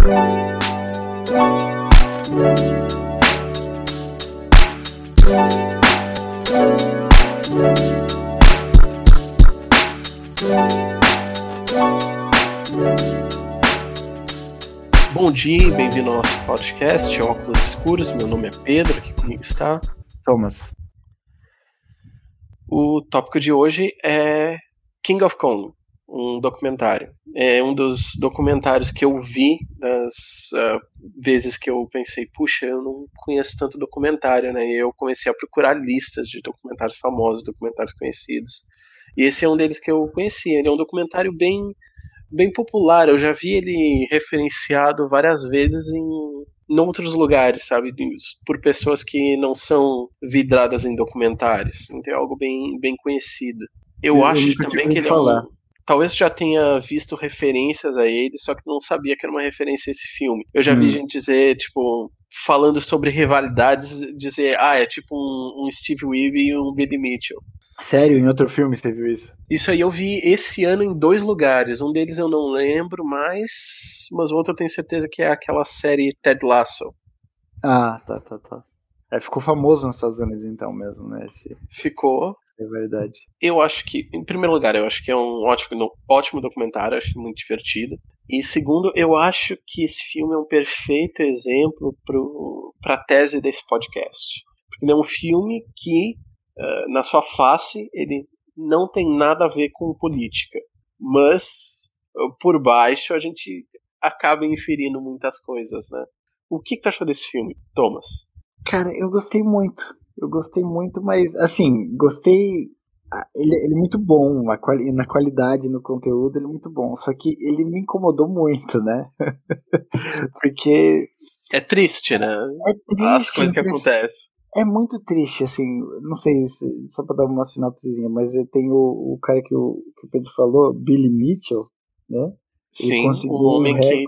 Bom dia e bem-vindo ao nosso podcast Óculos Escuros. Meu nome é Pedro, aqui comigo está Thomas. O tópico de hoje é King of Kong, um documentário. É um dos documentários que eu vi das vezes que eu pensei, puxa, eu não conheço tanto documentário, né? E eu comecei a procurar listas de documentários famosos, documentários conhecidos. E esse é um deles que eu conheci. Ele é um documentário bem popular. Eu já vi ele referenciado várias vezes em outros lugares, sabe? Por pessoas que não são vidradas em documentários. Então é algo bem conhecido. Eu acho também que ele falar. Talvez já tenha visto referências a ele, só que não sabia que era uma referência a esse filme. Eu já vi gente dizer, tipo, falando sobre rivalidades, dizer, é tipo um Steve Weeby e um Billy Mitchell. Sério? Em outro filme você viu isso? Isso aí eu vi esse ano em 2 lugares. Um deles eu não lembro mais, mas o outro eu tenho certeza que é aquela série Ted Lasso. Ah, tá. Ficou famoso nos Estados Unidos então mesmo, né? Ficou. É verdade. Eu acho que, em primeiro lugar, eu acho que é um ótimo documentário, acho muito divertido. E segundo, eu acho que esse filme é um perfeito exemplo para a tese desse podcast. Porque ele é um filme que, na sua face, ele não tem nada a ver com política. Mas, por baixo, a gente acaba inferindo muitas coisas, né? O que tu achou desse filme, Thomas? Cara, eu gostei muito. Mas, assim, gostei. Ele é muito bom, na qualidade, no conteúdo, ele é muito bom. Só que ele me incomodou muito, né? Porque. É triste, né? É triste. As coisas que acontecem. É muito triste, assim, não sei, só pra dar uma sinopsezinha, mas tem o cara que o Pedro falou, Billy Mitchell, né? Sim, um homem que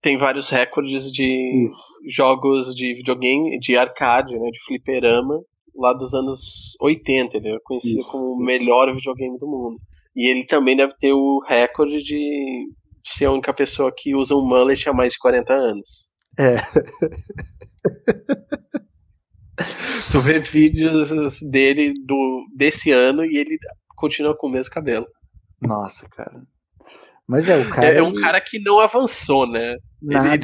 tem vários recordes de jogos de videogame, de arcade, né, de fliperama, lá dos anos 80, ele é conhecido como o melhor videogame do mundo. E ele também deve ter o recorde de ser a única pessoa que usa um mullet há mais de 40 anos. É. Tu vê vídeos dele desse ano e ele continua com o mesmo cabelo. Nossa, cara. Mas o cara. É um cara que não avançou, né? Nada.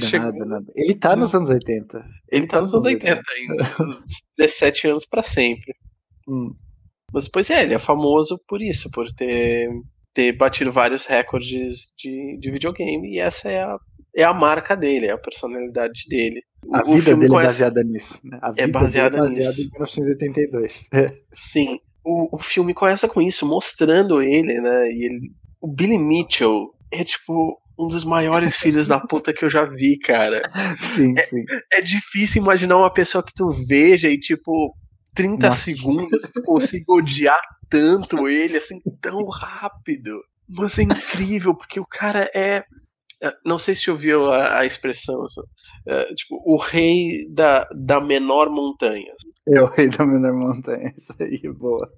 Ele tá nos anos 80. Ele tá nos anos 80 ainda. 17 anos pra sempre. Mas depois ele é famoso por isso, por ter batido vários recordes de videogame. E essa é a marca dele, é a personalidade dele. A vida dele é baseada nisso, né? A vida é baseada em 1982. Sim. O filme começa com isso, mostrando ele, né? E o Billy Mitchell é tipo um dos maiores filhos da puta que eu já vi, cara. Sim. É difícil imaginar uma pessoa que tu veja e tipo 30 segundos tu consiga odiar tanto ele assim tão rápido. Mas é incrível, porque o cara é. Não sei se ouviu a expressão, tipo, o rei da menor montanha. É o rei da menor montanha, isso aí, boa.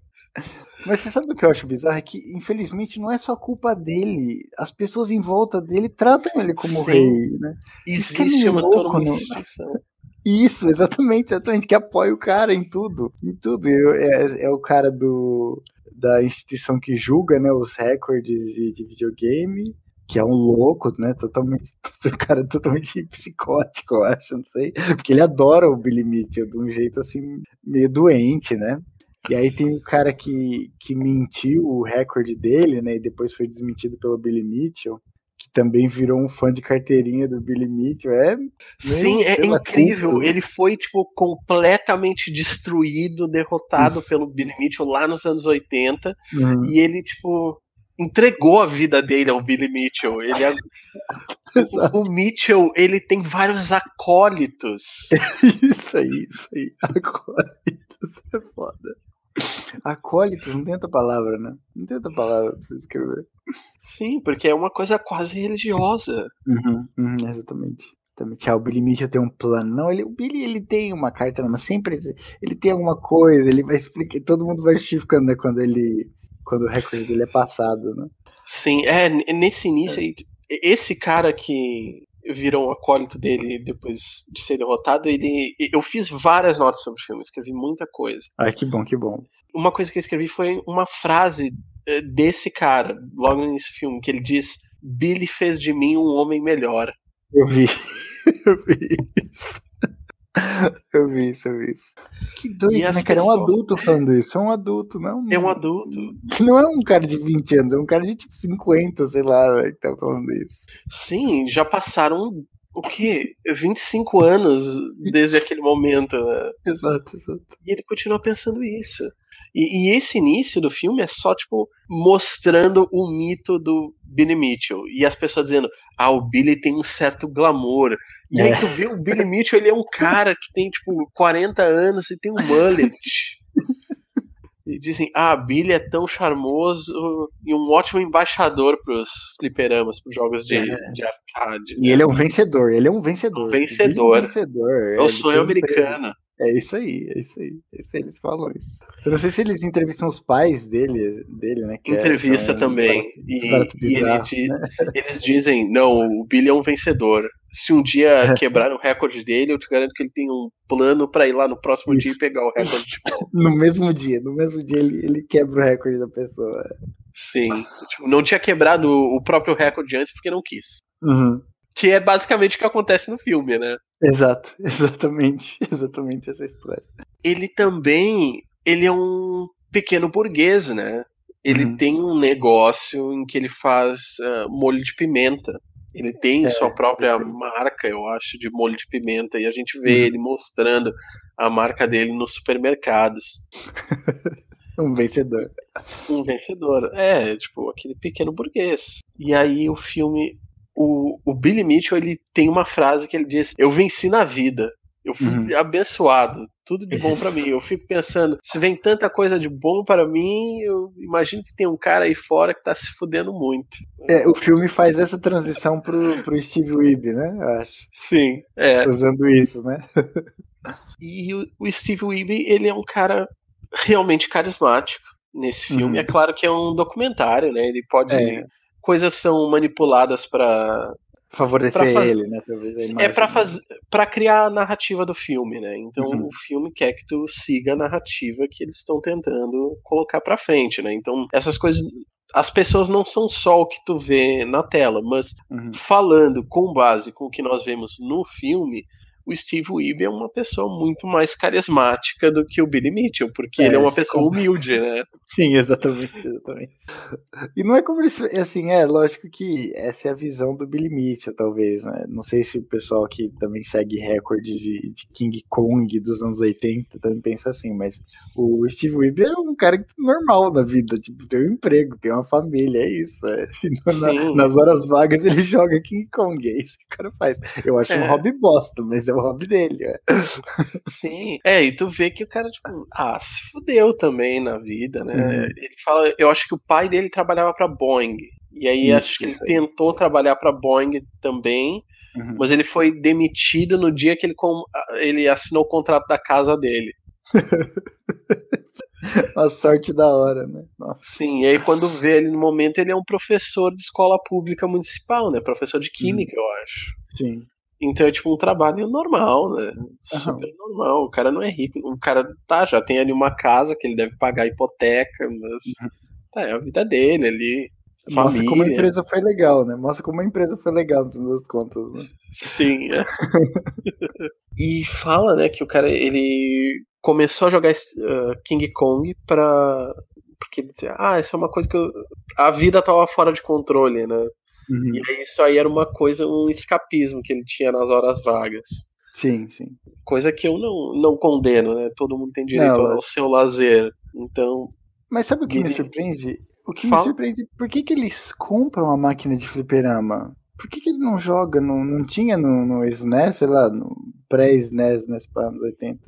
Mas você sabe o que eu acho bizarro? É que, infelizmente, não é só culpa dele. As pessoas em volta dele tratam ele como rei, né? Existe toda uma instituição. Isso, exatamente, que apoia o cara em tudo. É o cara da instituição que julga, né, os recordes de videogame, que é um louco, né? Um cara totalmente psicótico, eu acho, não sei. Porque ele adora o Billy Mitchell de um jeito assim, meio doente, né? E aí tem o cara que mentiu o recorde dele, né? E depois foi desmentido pelo Billy Mitchell, que também virou um fã de carteirinha do Billy Mitchell. Sim, é incrível. Culpa, né? Ele foi tipo completamente destruído, derrotado pelo Billy Mitchell lá nos anos 80. E ele tipo entregou a vida dele ao Billy Mitchell. O Mitchell, ele tem vários acólitos. Isso aí. Acólitos é foda. Acólitos, não tem outra palavra, né? Não tem outra palavra pra você escrever. Sim, porque é uma coisa quase religiosa. Exatamente. O Billy Mitchell tem um plano. Não, o Billy ele tem uma carta, mas sempre ele tem alguma coisa, ele vai explicar, todo mundo vai justificando, né, quando o recorde dele é passado, né? Sim, nesse início aí, esse cara que vira um acólito dele depois de ser derrotado. Eu fiz várias notas sobre o filme, escrevi muita coisa. Ah, que bom, que bom. Uma coisa que eu escrevi foi uma frase desse cara, logo nesse filme, que ele diz: Billy fez de mim um homem melhor. Eu vi. Eu vi isso. Eu vi isso. Que doido, né, cara? É um adulto falando isso. É um adulto, não? É um adulto. Não é um cara de 20 anos, é um cara de tipo 50, sei lá, véio, que tá falando isso. Sim, já passaram, o quê? 25 anos desde aquele momento, né? Exato. E ele continua pensando isso. E esse início do filme é só, tipo, mostrando o mito do Billy Mitchell. E as pessoas dizendo, o Billy tem um certo glamour. E aí tu vê o Billy Mitchell, ele é um cara que tem, tipo, 40 anos e tem um mullet. E dizem, Billy é tão charmoso e um ótimo embaixador pros fliperamas, pros jogos de arcade. E ele é um vencedor, Um vencedor. É o sonho americano. É isso aí. Eles falam isso. Eu não sei se eles entrevistam os pais dele, né? Entrevista também. Eles dizem, não, o Billy é um vencedor. Se um dia quebrar o recorde dele, eu te garanto que ele tem um plano pra ir lá no próximo dia e pegar o recorde de volta. No mesmo dia ele quebra o recorde da pessoa. Sim. Tipo, não tinha quebrado o próprio recorde antes porque não quis. Uhum. Que é basicamente o que acontece no filme, né? Exatamente essa história. Ele é um pequeno burguês, né? Ele tem um negócio em que ele faz molho de pimenta. Ele tem sua própria marca, eu acho, de molho de pimenta. E a gente vê ele mostrando a marca dele nos supermercados. Um vencedor. Tipo, aquele pequeno burguês. E aí o filme... O Billy Mitchell, ele tem uma frase que ele diz: eu venci na vida. Eu fui abençoado. Tudo de bom pra mim. Eu fico pensando, se vem tanta coisa de bom pra mim, eu imagino que tem um cara aí fora que tá se fudendo muito. O filme faz essa transição pro Steve Weeby, né? Eu acho. Sim, usando isso, né? E o Steve Weeby, ele é um cara realmente carismático nesse filme. É claro que é um documentário, né? Ele pode... Coisas são manipuladas para favorecer ele, né? Talvez para criar a narrativa do filme, né? Então o filme quer que tu siga a narrativa que eles estão tentando colocar para frente, né? Então essas coisas, as pessoas não são só o que tu vê na tela, mas falando com base com o que nós vemos no filme, o Steve Weeby é uma pessoa muito mais carismática do que o Billy Mitchell, porque ele é uma pessoa humilde, né? Sim, exatamente. E não é como ele... Assim, lógico que essa é a visão do Billy Mitchell, talvez, né? Não sei se o pessoal que também segue recordes de King Kong dos anos 80 também pensa assim, mas o Steve Weeby é um cara normal na vida, tipo, tem um emprego, tem uma família, é isso. Nas horas vagas ele joga King Kong, é isso que o cara faz. Eu acho um hobby bosta, mas é o hobby dele. Sim, e tu vê que o cara, tipo, se fudeu também na vida, né? Ele fala, eu acho que o pai dele trabalhava pra Boeing, e aí acho que ele tentou trabalhar pra Boeing também, mas ele foi demitido no dia que ele assinou o contrato da casa dele. Uma sorte da hora, né? Nossa. Sim, e aí quando vê ele no momento, ele é um professor de escola pública municipal, né? Professor de química, eu acho. Sim. Então é tipo um trabalho normal, né? Super normal. O cara não é rico. O cara já tem ali uma casa que ele deve pagar a hipoteca, mas é a vida dele ali. Mostra como a empresa foi legal, né? Mostra como a empresa foi legal, no fim das contas, né? Sim, E fala, né, que o cara, ele começou a jogar King Kong porque ele dizia, isso é uma coisa que a vida tava fora de controle, né? E aí isso aí era uma coisa, um escapismo que ele tinha nas horas vagas. Sim. Coisa que eu não condeno, né? Todo mundo tem direito ao seu lazer. Então. Mas sabe o que me surpreende? Me surpreende, por que eles compram a máquina de fliperama? Por que ele não joga? Não tinha no SNES, sei lá, no pré-SNES, para anos 80?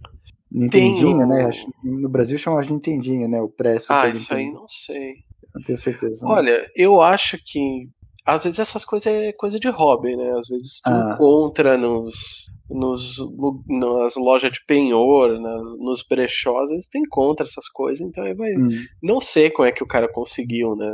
Nintendinho, né? Acho, no Brasil chamava de Nintendinho, né? O pré-Super isso aí não sei. Não tenho certeza. Olha, eu acho que às vezes essas coisas é coisa de hobby, né? Às vezes tu encontra nos nas lojas de penhor, nos brechós, eles têm contra essas coisas, então aí vai. Não sei como é que o cara conseguiu, né?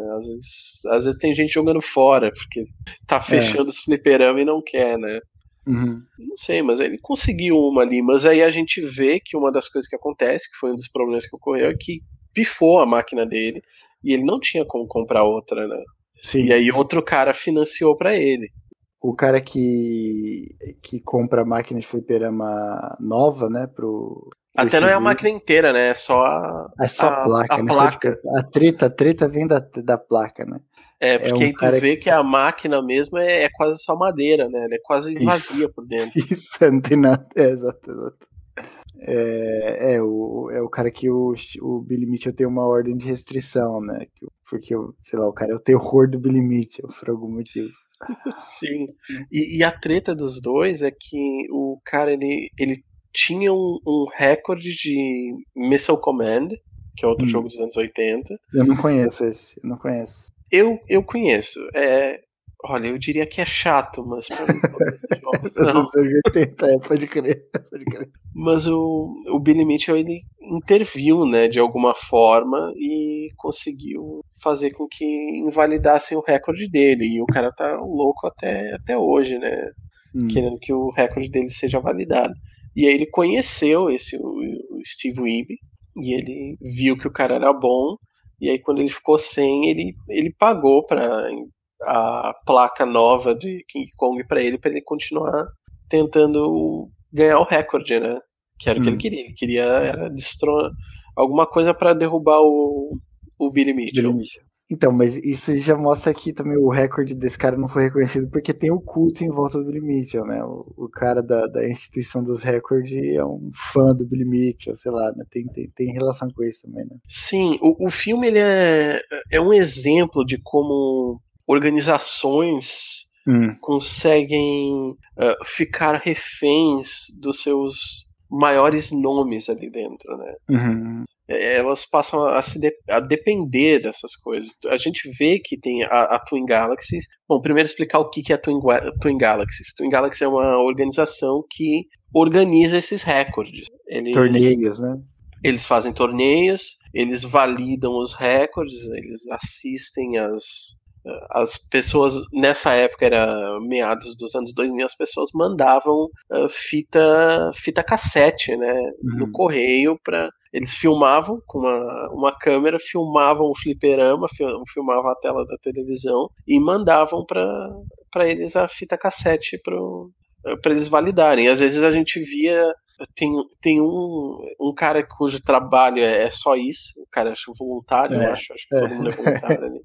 Às vezes tem gente jogando fora, porque tá fechando os fliperama e não quer, né? Não sei, mas ele conseguiu uma ali. Mas aí a gente vê que uma das coisas que acontece, que foi um dos problemas que ocorreu, é que pifou a máquina dele e ele não tinha como comprar outra, né? Sim. E aí outro cara financiou pra ele. O cara que compra a máquina de fliperama nova, né, pro Até não é a máquina inteira, né? É só a placa, né? placa. A treta vem da placa, né? Porque aí tu vê que a máquina mesmo é quase só madeira, né? Ela é quase vazia por dentro. Isso, não tem nada. Exato. É o cara que o Billy Mitchell tem uma ordem de restrição, né? Porque, sei lá, o cara é o terror do Billy Mitchell, por algum motivo. Sim. E a treta dos dois é que o cara, ele tinha um recorde de Missile Command, que é outro jogo dos anos 80. Eu não conheço esse, eu não conheço. Eu conheço. Olha, eu diria que é chato, mas pra mim não. 80, pode crer. Mas o Billy Mitchell, ele interviu, né, de alguma forma e conseguiu fazer com que invalidassem o recorde dele. E o cara tá louco até hoje, né, querendo que o recorde dele seja validado. E aí ele conheceu o Steve Wiebe e ele viu que o cara era bom. E aí quando ele ficou sem, ele pagou para a placa nova de King Kong para ele continuar tentando ganhar o recorde, né? Que era o que ele queria. Ele queria era alguma coisa para derrubar o Billy Mitchell. Então, mas isso já mostra que também o recorde desse cara não foi reconhecido porque tem o culto em volta do Billy Mitchell, né? O cara da instituição dos recordes é um fã do Billy Mitchell, sei lá, né? Tem relação com isso também, né? Sim, o filme ele é um exemplo de como organizações conseguem ficar reféns dos seus maiores nomes ali dentro, né? Elas passam a depender dessas coisas. A gente vê que tem a Twin Galaxies. Bom, primeiro explicar o que é a Twin Galaxies. Twin Galaxies é uma organização que organiza esses recordes. Torneios, né? Eles fazem torneios, eles validam os recordes, eles assistem as pessoas, nessa época era meados dos anos 2000, as pessoas mandavam fita cassete, né, no correio eles filmavam com uma câmera, filmavam o fliperama, filmavam a tela da televisão e mandavam para eles a fita cassete para eles validarem. Às vezes a gente via tem um cara cujo trabalho é só isso, o cara acho voluntário, eu acho que todo mundo é voluntário ali.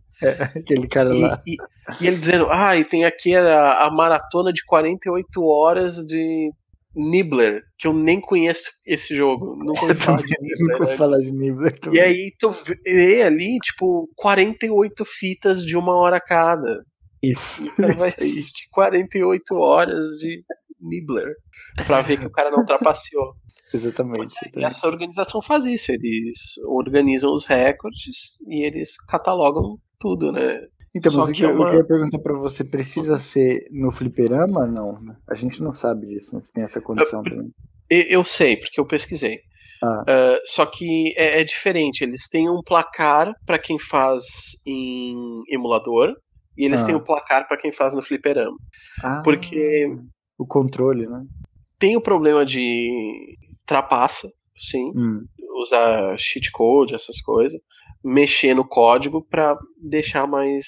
Aquele cara lá. E ele dizendo, e tem aqui a maratona de 48 horas de Nibbler, que eu nem conheço esse jogo, nunca ouvi falar de Nibbler. Nunca falar de Nibbler também. E aí tu vê ali, tipo, 48 fitas de 1 hora cada. Isso. E o cara vai assistir 48 horas de Nibbler pra ver que o cara não trapaceou. Exatamente. E essa organização faz isso, eles organizam os recordes e eles catalogam tudo, né? Então, mas o que eu queria perguntar pra você, precisa ser no fliperama? Não, né? A gente não sabe disso, né? Se tem essa condição também. Eu sei, porque eu pesquisei. Só que é diferente, eles têm um placar pra quem faz em emulador e eles têm um placar pra quem faz no fliperama. Porque o controle, né? Tem o problema de trapaça, sim, usar cheat code, essas coisas, mexer no código para deixar mais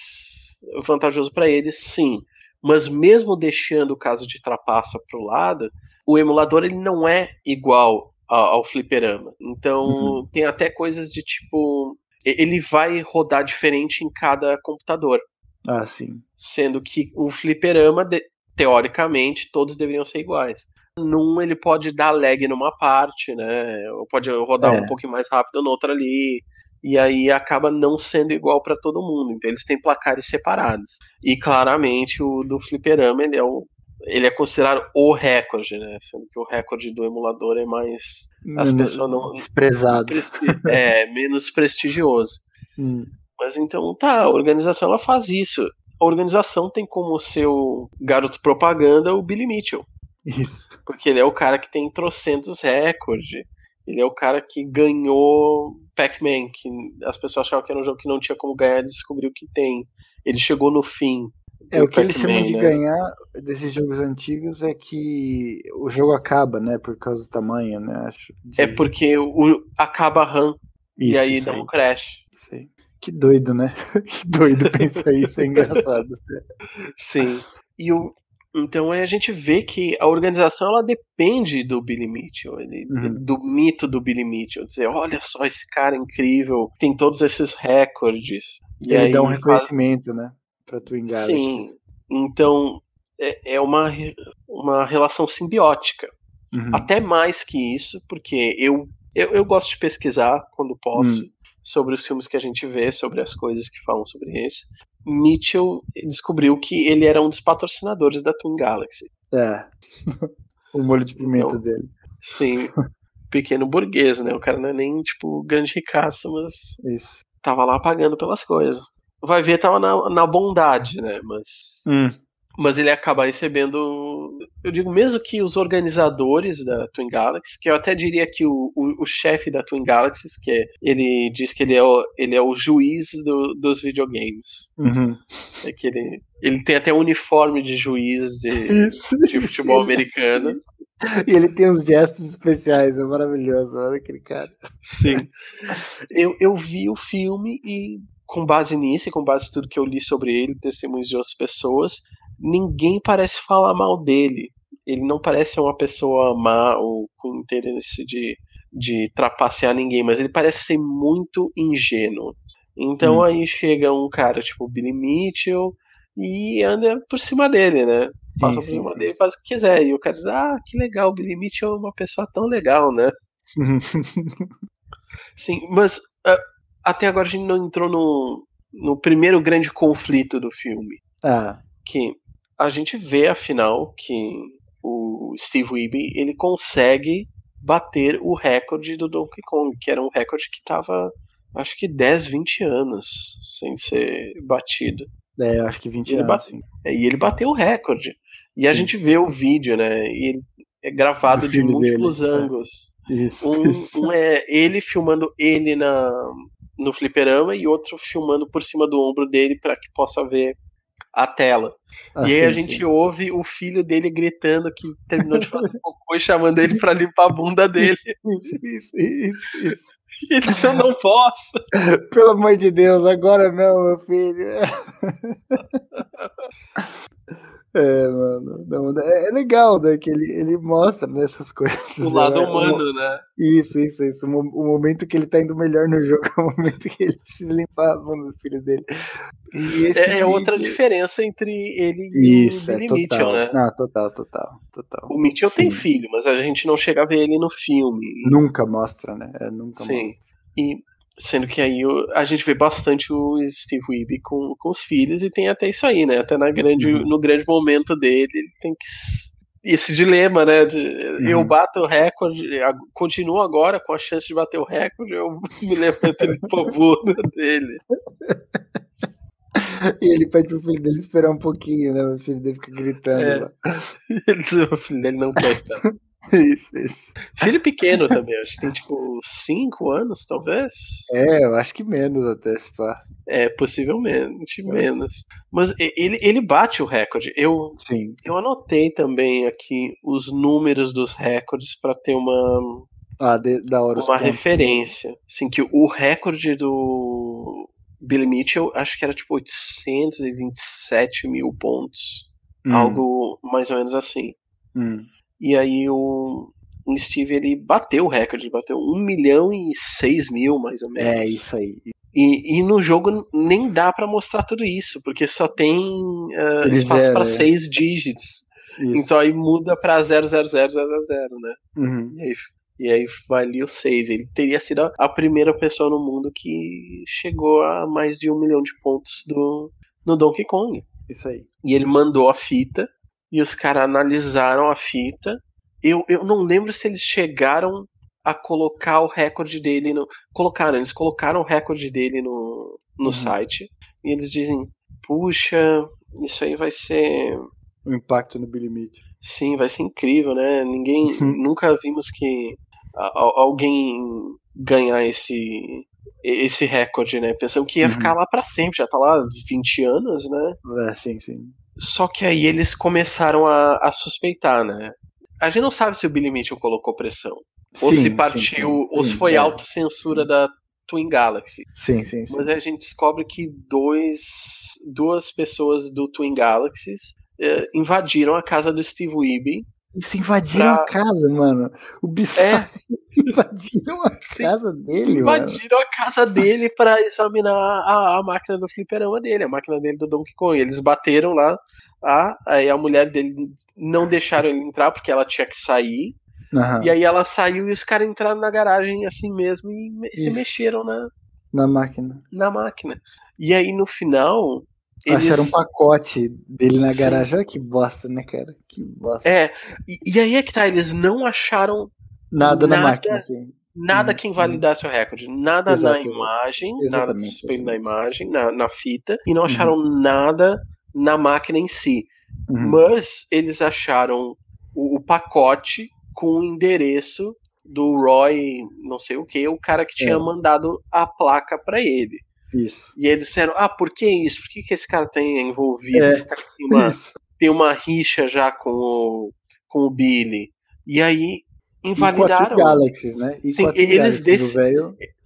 vantajoso para eles, sim. Mas mesmo deixando o caso de trapaça pro lado, o emulador ele não é igual ao fliperama. Então tem até coisas de tipo, ele vai rodar diferente em cada computador. Sim. Sendo que um fliperama, teoricamente, todos deveriam ser iguais. Num ele pode dar lag numa parte, né? Ou pode rodar um pouquinho mais rápido na outra ali. E aí acaba não sendo igual para todo mundo. Então eles têm placares separados. E claramente o do fliperama ele é considerado o recorde, né? Sendo que o recorde do emulador é mais as pessoas não desprezado. Menos prestigioso. Mas então a organização ela faz isso. A organização tem como seu garoto propaganda o Billy Mitchell. Isso. Porque ele é o cara que tem trocentos recordes. Ele é o cara que ganhou Pac-Man, que as pessoas achavam que era um jogo que não tinha como ganhar, ele descobriu que tem. Ele chegou no fim do O que eles chamam Pac-Man, de né? ganhar desses jogos antigos é que o jogo acaba, né? Por causa do tamanho, né? Acho. É porque acaba a RAM e aí Isso dá aí. um crash. Isso aí. Que doido, né? Que doido pensar isso, é engraçado. Sim. Então a gente vê que a organização ela depende do Billy Mitchell, do mito do Billy Mitchell. Dizer, olha só esse cara incrível, tem todos esses recordes. E Ele dá um aí reconhecimento, né? Pra Twin Galaxy. Sim. Então é uma relação simbiótica. Até mais que isso, porque eu gosto de pesquisar quando posso sobre os filmes que a gente vê, sobre as coisas que falam sobre esse. Mitchell descobriu que ele era um dos patrocinadores da Twin Galaxy. É. O molho de pimenta Então, dele. sim, pequeno burguês, né? O cara não é nem, tipo, grande ricaço, mas Isso. tava lá pagando pelas coisas. Vai ver, tava na bondade, né? Mas ele acaba recebendo. Eu digo, mesmo que os organizadores da Twin Galaxy, que eu até diria que o chefe da Twin Galaxy, ele diz que ele é o juiz dos videogames. É que ele tem até um uniforme de juiz de futebol americano. E ele tem uns gestos especiais, é maravilhoso, olha aquele cara. Sim. Eu vi o filme e, com base nisso, e com base em tudo que eu li sobre ele, testemunhos de outras pessoas, ninguém parece falar mal dele. Ele não parece ser uma pessoa má ou com interesse de trapacear ninguém, mas ele parece ser muito ingênuo. Então aí chega um cara tipo Billy Mitchell e anda por cima dele, né? Passa por cima dele, faz o que quiser. E o cara diz, que legal, o Billy Mitchell é uma pessoa tão legal, né? Sim, mas até agora a gente não entrou no primeiro grande conflito do filme. Que a gente vê, afinal, que o Steve Wiebe, ele consegue bater o recorde do Donkey Kong, que era um recorde que estava, acho que 10, 20 anos sem ser batido. Eu acho que 20 anos, sim. E ele bateu o recorde. E a gente vê o vídeo, né? E ele é gravado de múltiplos ângulos. Isso, um é ele filmando ele no fliperama e outro filmando por cima do ombro dele para que possa ver a tela. E aí a gente ouve o filho dele gritando que terminou de fazer cocô e chamando ele para limpar a bunda dele. Isso. E ele disse, eu não posso. Pelo amor de Deus, agora não, meu filho. Mano. É legal, né? Que ele mostra nessas coisas. O lado humano, né? Isso. O momento que ele tá indo melhor no jogo é o momento que ele precisa limpar a mão do filho dele. E esse vídeo... outra diferença entre ele e o Billy Mitchell, né? Total. O Mitchell tem filho, mas a gente não chega a ver ele no filme. Nunca mostra, né? Nunca Sim. mostra. E sendo que aí a gente vê bastante o Steve Wiebe com os filhos e tem até isso aí, né? Até no grande momento dele, ele tem que esse dilema, né? Eu bato o recorde, continuo agora com a chance de bater o recorde, eu me levanto e limpo a bunda dele. E ele pede pro filho dele esperar um pouquinho, né? O filho dele fica gritando lá. O filho dele não quer esperar. Isso. Filho pequeno também, acho que tem tipo 5 anos, talvez. Eu acho que menos até, tá? Possivelmente menos. Mas ele bate o recorde. Eu anotei também aqui os números dos recordes para ter uma referência. Assim, que o recorde do Billy Mitchell, acho que era tipo 827 mil pontos. Algo mais ou menos assim. E aí o Steve, ele bateu o recorde, bateu 1.006.000, mais ou menos. Isso aí. E no jogo nem dá pra mostrar tudo isso, porque só tem espaço para 6 dígitos. Isso. Então aí muda pra 00000, né? E aí vai ali o 6. Ele teria sido a primeira pessoa no mundo que chegou a mais de 1 milhão de pontos no Donkey Kong. Isso aí. E ele mandou a fita, e os caras analisaram a fita. Eu não lembro se eles chegaram a colocar o recorde dele eles colocaram o recorde dele no site. E eles dizem, puxa, isso aí vai ser... O impacto no Billy Mitchell. Sim, vai ser incrível, né? Nunca vimos que alguém ganhar esse recorde, né? Pensando que ia ficar lá pra sempre, já tá lá 20 anos, né? Sim, sim. Só que aí eles começaram a suspeitar, né? A gente não sabe se o Billy Mitchell colocou pressão, ou se Sim, partiu, ou se foi autocensura da Twin Galaxy. Sim, sim, Mas sim. a gente descobre que duas pessoas do Twin Galaxies invadiram a casa do Steve Wiebe. Isso, invadiram a casa, mano. O bizarro. Invadiram a casa dele, mano. Invadiram a casa dele pra examinar a máquina do fliperama dele, a máquina dele do Donkey Kong. Eles bateram lá, aí a mulher dele não deixaram ele entrar porque ela tinha que sair. E aí ela saiu e os caras entraram na garagem assim mesmo e mexeram na máquina. Na máquina. E aí no final. Acharam um pacote dele na garagem. Olha que bosta, né, cara? Que bosta. E aí é que tá, eles não acharam nada na máquina, assim. Nada que invalidasse o recorde. Nada na imagem, nada do suspeito na imagem, na fita, e não acharam nada na máquina em si. Mas eles acharam o pacote com o endereço do Roy, não sei o que, o cara que tinha mandado a placa pra ele. Isso. E eles disseram, por que isso? Por que esse cara tem envolvido? Esse cara tem uma rixa já com o Billy. E aí invalidaram. E com a Galaxies, né? E sim, com a Galaxies,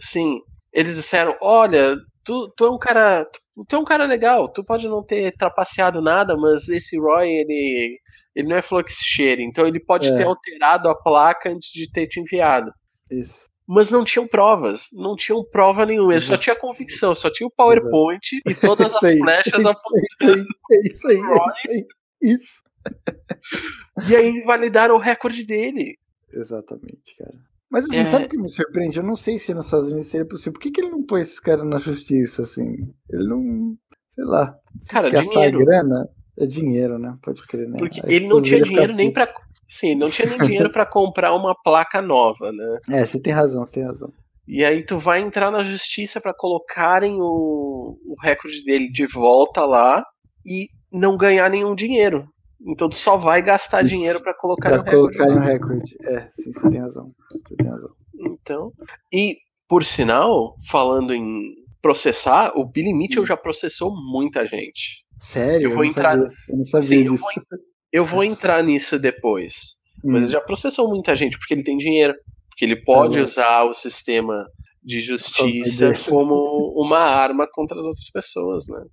sim, eles disseram, olha, tu é um cara. Tu é um cara legal, tu pode não ter trapaceado nada, mas esse Roy, ele não é fluxshare, então ele pode ter alterado a placa antes de ter te enviado. Isso. Mas não tinham provas, não tinham prova nenhuma, ele só tinha convicção, só tinha o PowerPoint e todas as flechas apontando. Isso aí. E aí invalidaram o recorde dele. Exatamente, cara. Mas assim, sabe o que me surpreende? Eu não sei se nos Estados Unidos seria possível. Por que ele não põe esses caras na justiça, assim? Ele não. Sei lá. Cara, gastar dinheiro. grana é dinheiro, né? Pode crer, né? Porque ele não tinha dinheiro nem pra. Sim, não tinha nem dinheiro pra comprar uma placa nova, né? Você tem razão. E aí tu vai entrar na justiça pra colocarem o recorde dele de volta lá e não ganhar nenhum dinheiro. Então tu só vai gastar dinheiro pra colocar o recorde. Sim, você tem razão. Então, e por sinal, falando em processar, o Billy Mitchell já processou muita gente. Sério? Eu vou entrar. Eu não sabia disso. Eu vou entrar nisso depois. Mas ele já processou muita gente porque ele tem dinheiro. Porque ele pode usar o sistema de justiça como uma arma contra as outras pessoas, né?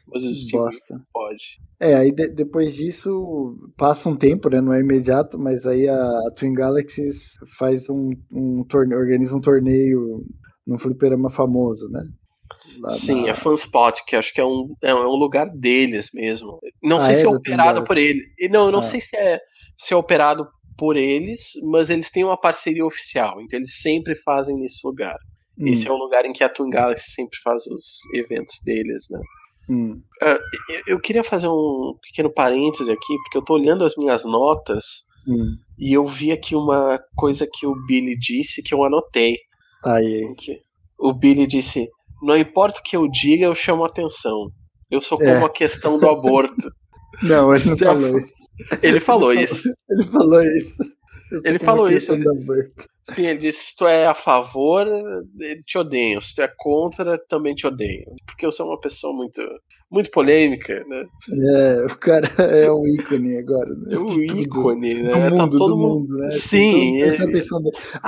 Mas o Steve pode. Aí depois disso passa um tempo, né? Não é imediato, mas aí a Twin Galaxies faz um torneio, organiza um torneio num fliperama famoso, né? Sim, é Fanspot, que acho que é um lugar deles mesmo. Não sei se é operado por ele. Não, eu não sei se é operado por eles, mas eles têm uma parceria oficial, então eles sempre fazem nesse lugar. Esse é o lugar em que a Twin Galaxy sempre faz os eventos deles, né? Eu queria fazer um pequeno parêntese aqui, porque eu tô olhando as minhas notas e eu vi aqui uma coisa que o Billy disse que eu anotei. O Billy disse: não importa o que eu diga, eu chamo atenção. Eu sou como a questão do aborto. Não, ele não falou isso. Ele falou isso. Ele falou isso. Sim, ele disse: se tu é a favor, te odeio. Se tu é contra, também te odeio. Porque eu sou uma pessoa muito, muito polêmica, né? O cara é um ícone agora, né? É um ícone, né? Do mundo, né? Sim.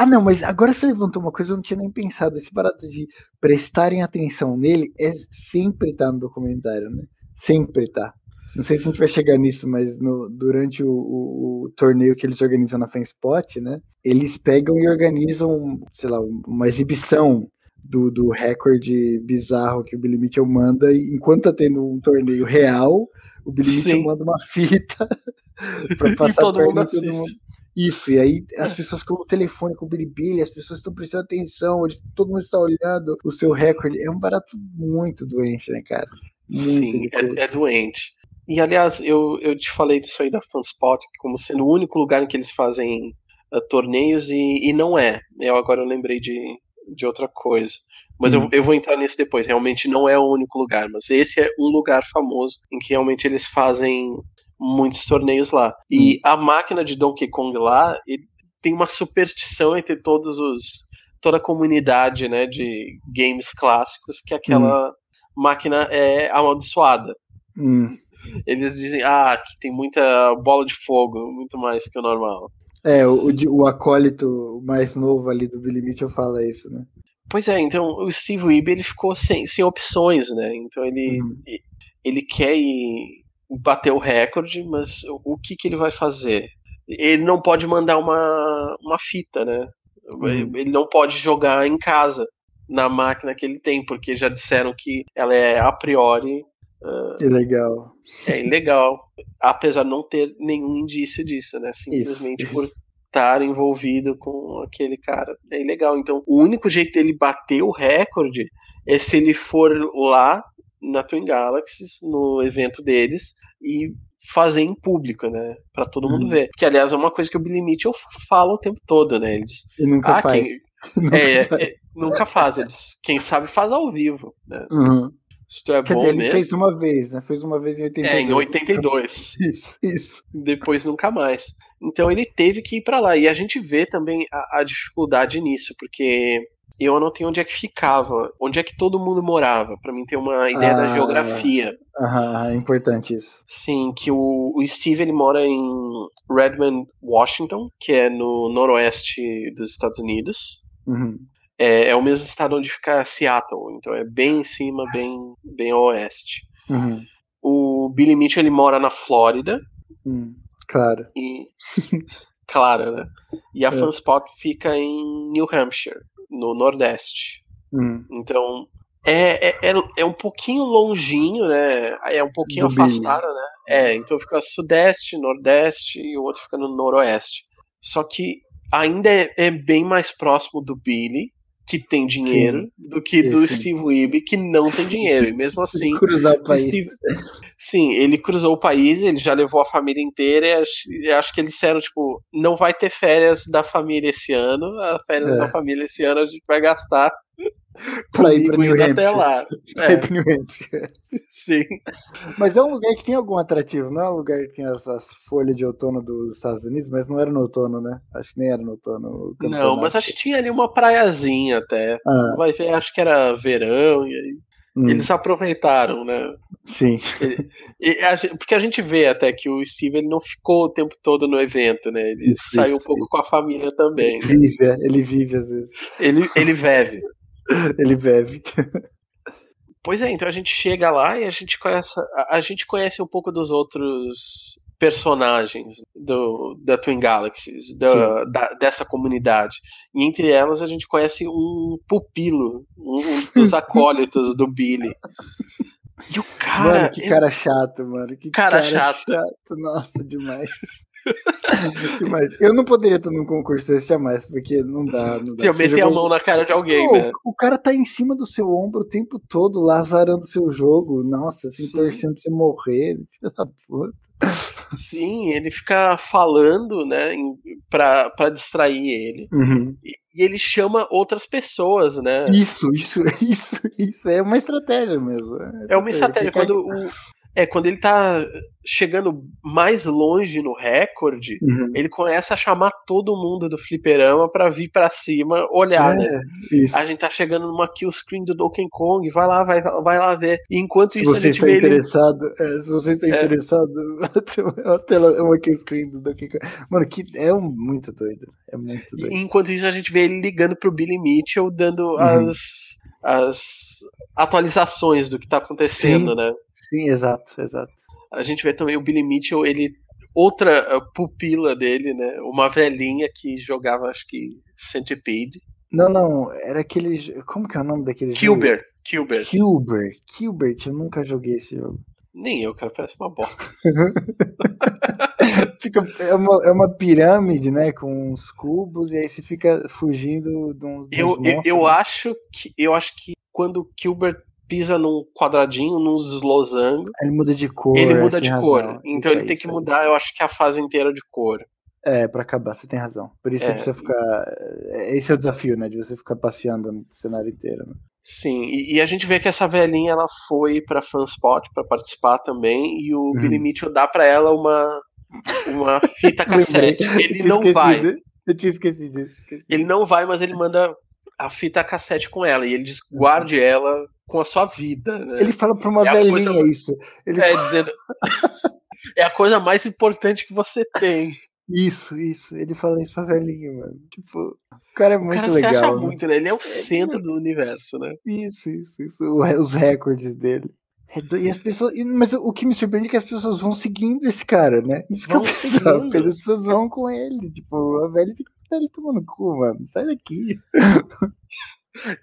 Não, mas agora você levantou uma coisa que eu não tinha nem pensado. Esse barato de prestarem atenção nele sempre tá no documentário, né? Sempre tá. Não sei se a gente vai chegar nisso, mas durante o torneio que eles organizam na Fanspot, né? Eles pegam e organizam, sei lá, uma exibição do recorde bizarro que o Billy Mitchell manda. E enquanto tá tendo um torneio real, o Billy Mitchell manda uma fita pra passar todo mundo assiste. Todo mundo. Isso, e aí as pessoas ficam no telefone com o Billy, as pessoas estão prestando atenção, todo mundo está olhando o seu recorde. É um barato muito doente, né, cara? Sim, é doente. E aliás, eu te falei disso aí da Fanspot como sendo o único lugar em que eles fazem torneios e não é. Agora eu lembrei de outra coisa. Mas eu vou entrar nisso depois. Realmente não é o único lugar, mas esse é um lugar famoso em que realmente eles fazem muitos torneios lá. E a máquina de Donkey Kong lá, ele tem uma superstição entre toda a comunidade, né, de games clássicos, que aquela máquina é amaldiçoada. Eles dizem, que tem muita bola de fogo, muito mais que o normal. O acólito mais novo ali do Billy Mitchell fala isso, né? Pois é, então o Steve Wiebe, ele ficou sem opções, né? Então ele quer bater o recorde, mas o que ele vai fazer? Ele não pode mandar uma fita, né? Ele não pode jogar em casa na máquina que ele tem, porque já disseram que ela é a priori ilegal. É ilegal, apesar de não ter nenhum indício disso, né? Simplesmente por estar envolvido com aquele cara. É ilegal. Então, o único jeito dele bater o recorde é se ele for lá na Twin Galaxies, no evento deles, e fazer em público, né? Pra todo mundo ver. Que, aliás, é uma coisa que o Billy Mitchell fala o tempo todo, né? Ele diz, e nunca faz. Nunca faz. Ele diz, quem sabe faz ao vivo, né? Se tu é Quer bom dizer, ele mesmo. fez uma vez, né? Fez uma vez em 82. Em 82. Isso. Depois nunca mais. Então ele teve que ir pra lá. E a gente vê também a dificuldade nisso, porque eu anotei onde é que ficava, onde é que todo mundo morava, pra mim ter uma ideia da geografia. É importante isso. Sim, que o Steve, ele mora em Redmond, Washington, que é no noroeste dos Estados Unidos. É o mesmo estado onde fica Seattle, então é bem em cima, bem ao oeste. O Billy Mitchell, ele mora na Flórida. Claro. Claro, né? E a Fanspot fica em New Hampshire, no nordeste. Então é um pouquinho longinho, né? É um pouquinho afastado, né? Então fica sudeste, nordeste e o outro fica no noroeste. Só que ainda é bem mais próximo do Billy, que tem dinheiro, do que do Steve Wiebe, que não tem dinheiro. E mesmo assim, cruzar o país. Sim, ele cruzou o país, ele já levou a família inteira, e acho que eles disseram, tipo, não vai ter férias da família esse ano, as férias da família esse ano a gente vai gastar pra ir pra New Hampshire. Até lá. Pra ir pra New Hampshire. Sim. Mas é um lugar que tem algum atrativo, não é um lugar que tem as folhas de outono dos Estados Unidos, mas não era no outono, né? Acho que nem era no outono. Não, mas acho que tinha ali uma praiazinha até. Vai ver, acho que era verão, e aí eles aproveitaram, né? Sim. Porque a gente vê até que o Steve, ele não ficou o tempo todo no evento, né? Ele saiu um pouco com a família também. Ele vive às vezes. Ele vive. Ele bebe. Pois é, então a gente chega lá e a gente conhece um pouco dos outros personagens da Twin Galaxies, dessa comunidade. E entre elas a gente conhece um pupilo, um dos acólitos do Billy. E o cara... Mano, que cara chato, mano. Que cara chato. Nossa, demais. Mas eu não poderia estar num concurso desse jamais, porque não dá. Se eu meter a mão na cara de alguém, né? O cara tá em cima do seu ombro o tempo todo, lá azarando seu jogo. Nossa, assim, torcendo pra você morrer, filho da puta. Sim, ele fica falando, né, pra distrair ele. E ele chama outras pessoas, né? Isso é uma estratégia mesmo. É uma estratégia. Quando ele tá chegando mais longe no recorde, ele começa a chamar todo mundo do fliperama pra vir pra cima olhar, né? Isso. A gente tá chegando numa kill screen do Donkey Kong, vai lá ver. E enquanto isso a gente vê se você está interessado, uma kill screen do Donkey Kong. Mano, muito doido. É muito doido. E enquanto isso a gente vê ele ligando pro Billy Mitchell, dando as atualizações do que tá acontecendo, né? Sim, exato. A gente vê também o Billy Mitchell, outra pupila dele, né? Uma velhinha que jogava, acho que, Centipede. Não, era aquele... Como que é o nome daquele jogo? Gilbert, eu nunca joguei esse jogo. Nem eu, cara, parece uma bosta. É uma pirâmide, né, com uns cubos, e aí você fica fugindo de uns monstros. Eu acho que quando Gilbert pisa num quadradinho, nos losangos, ele muda de cor. Então ele tem que mudar, eu acho que a fase inteira de cor. Pra acabar, você tem razão. Por isso você ficar... Esse é o desafio, né, de você ficar passeando no cenário inteiro. Né? Sim, e a gente vê que essa velhinha ela foi pra Fanspot pra participar também, e o Billy Mitchell dá pra ela uma fita Lembrei, cassete. eu Ele tinha não vai. esquecido. Eu tinha esquecido disso. Ele não vai, mas ele manda a fita cassete com ela. E ele diz: guarde ela com a sua vida, Ele né? fala pra uma É a coisa. velhinha isso. Ele É, fala... dizendo. É a coisa mais importante que você tem. Isso. Ele fala isso pra velhinha, mano. Tipo, o cara é O cara muito se acha legal, né? muito, né? Ele é o Ele centro do universo, né? Isso. Os recordes dele. E as pessoas. Mas o que me surpreende é que as pessoas vão seguindo esse cara, né? Isso que é o Vão bizarro. seguindo. As pessoas vão com ele. Tipo, a velha fica, tá ele tomando cu, mano. Sai daqui.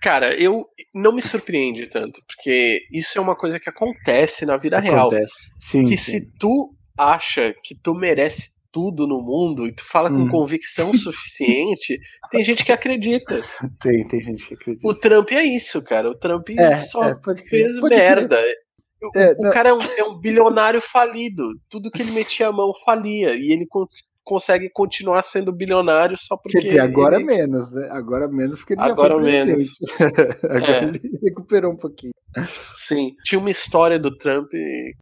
Cara, eu não me surpreende tanto, porque isso é uma coisa que acontece na vida real. Acontece. Sim, Que sim. se tu acha que tu merece tudo no mundo e tu fala com convicção suficiente, tem gente que acredita. Tem gente que acredita. O Trump é isso, cara. O Trump só pode crer. fez Pode merda. crer. O cara é um bilionário falido. Tudo que ele metia a mão falia. E ele consegue continuar sendo bilionário só porque. Quer dizer, agora menos, né? Agora menos porque ele já foi Agora menos. presidente. Agora ele recuperou um pouquinho. Sim. Tinha uma história do Trump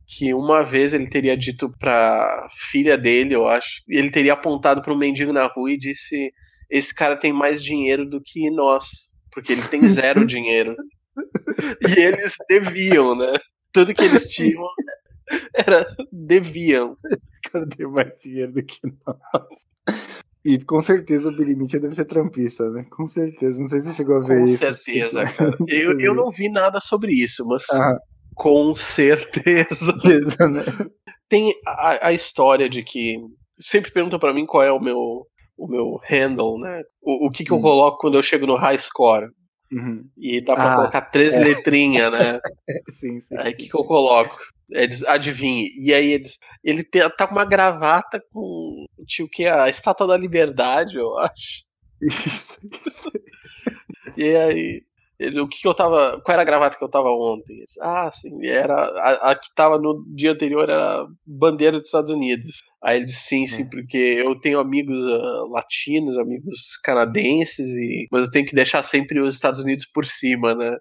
que uma vez ele teria dito pra filha dele, eu acho, ele teria apontado pra um mendigo na rua e disse: esse cara tem mais dinheiro do que nós, porque ele tem zero dinheiro. E eles deviam, né? Tudo que eles tinham deviam. Esse cara tem mais dinheiro do que nós. E com certeza o Billy Mitchell deve ser trampista, né? Com certeza. Não sei se você chegou a ver Com isso. certeza, cara. Eu não vi nada sobre isso, mas Ah, com certeza. né? Tem a história de que sempre perguntam pra mim qual é o meu handle, né? O que eu coloco quando eu chego no high score. E dá pra colocar 3 letrinhas, né? Sim. Aí o que eu coloco? Adivinhe. E aí ele tá com uma gravata com o que a Estátua da Liberdade, eu acho. Isso. E aí o que eu tava. Qual era a gravata que eu tava ontem? Sim, era. A que tava no dia anterior era a bandeira dos Estados Unidos. Aí ele disse sim, porque eu tenho amigos latinos, amigos canadenses, mas eu tenho que deixar sempre os Estados Unidos por cima, né?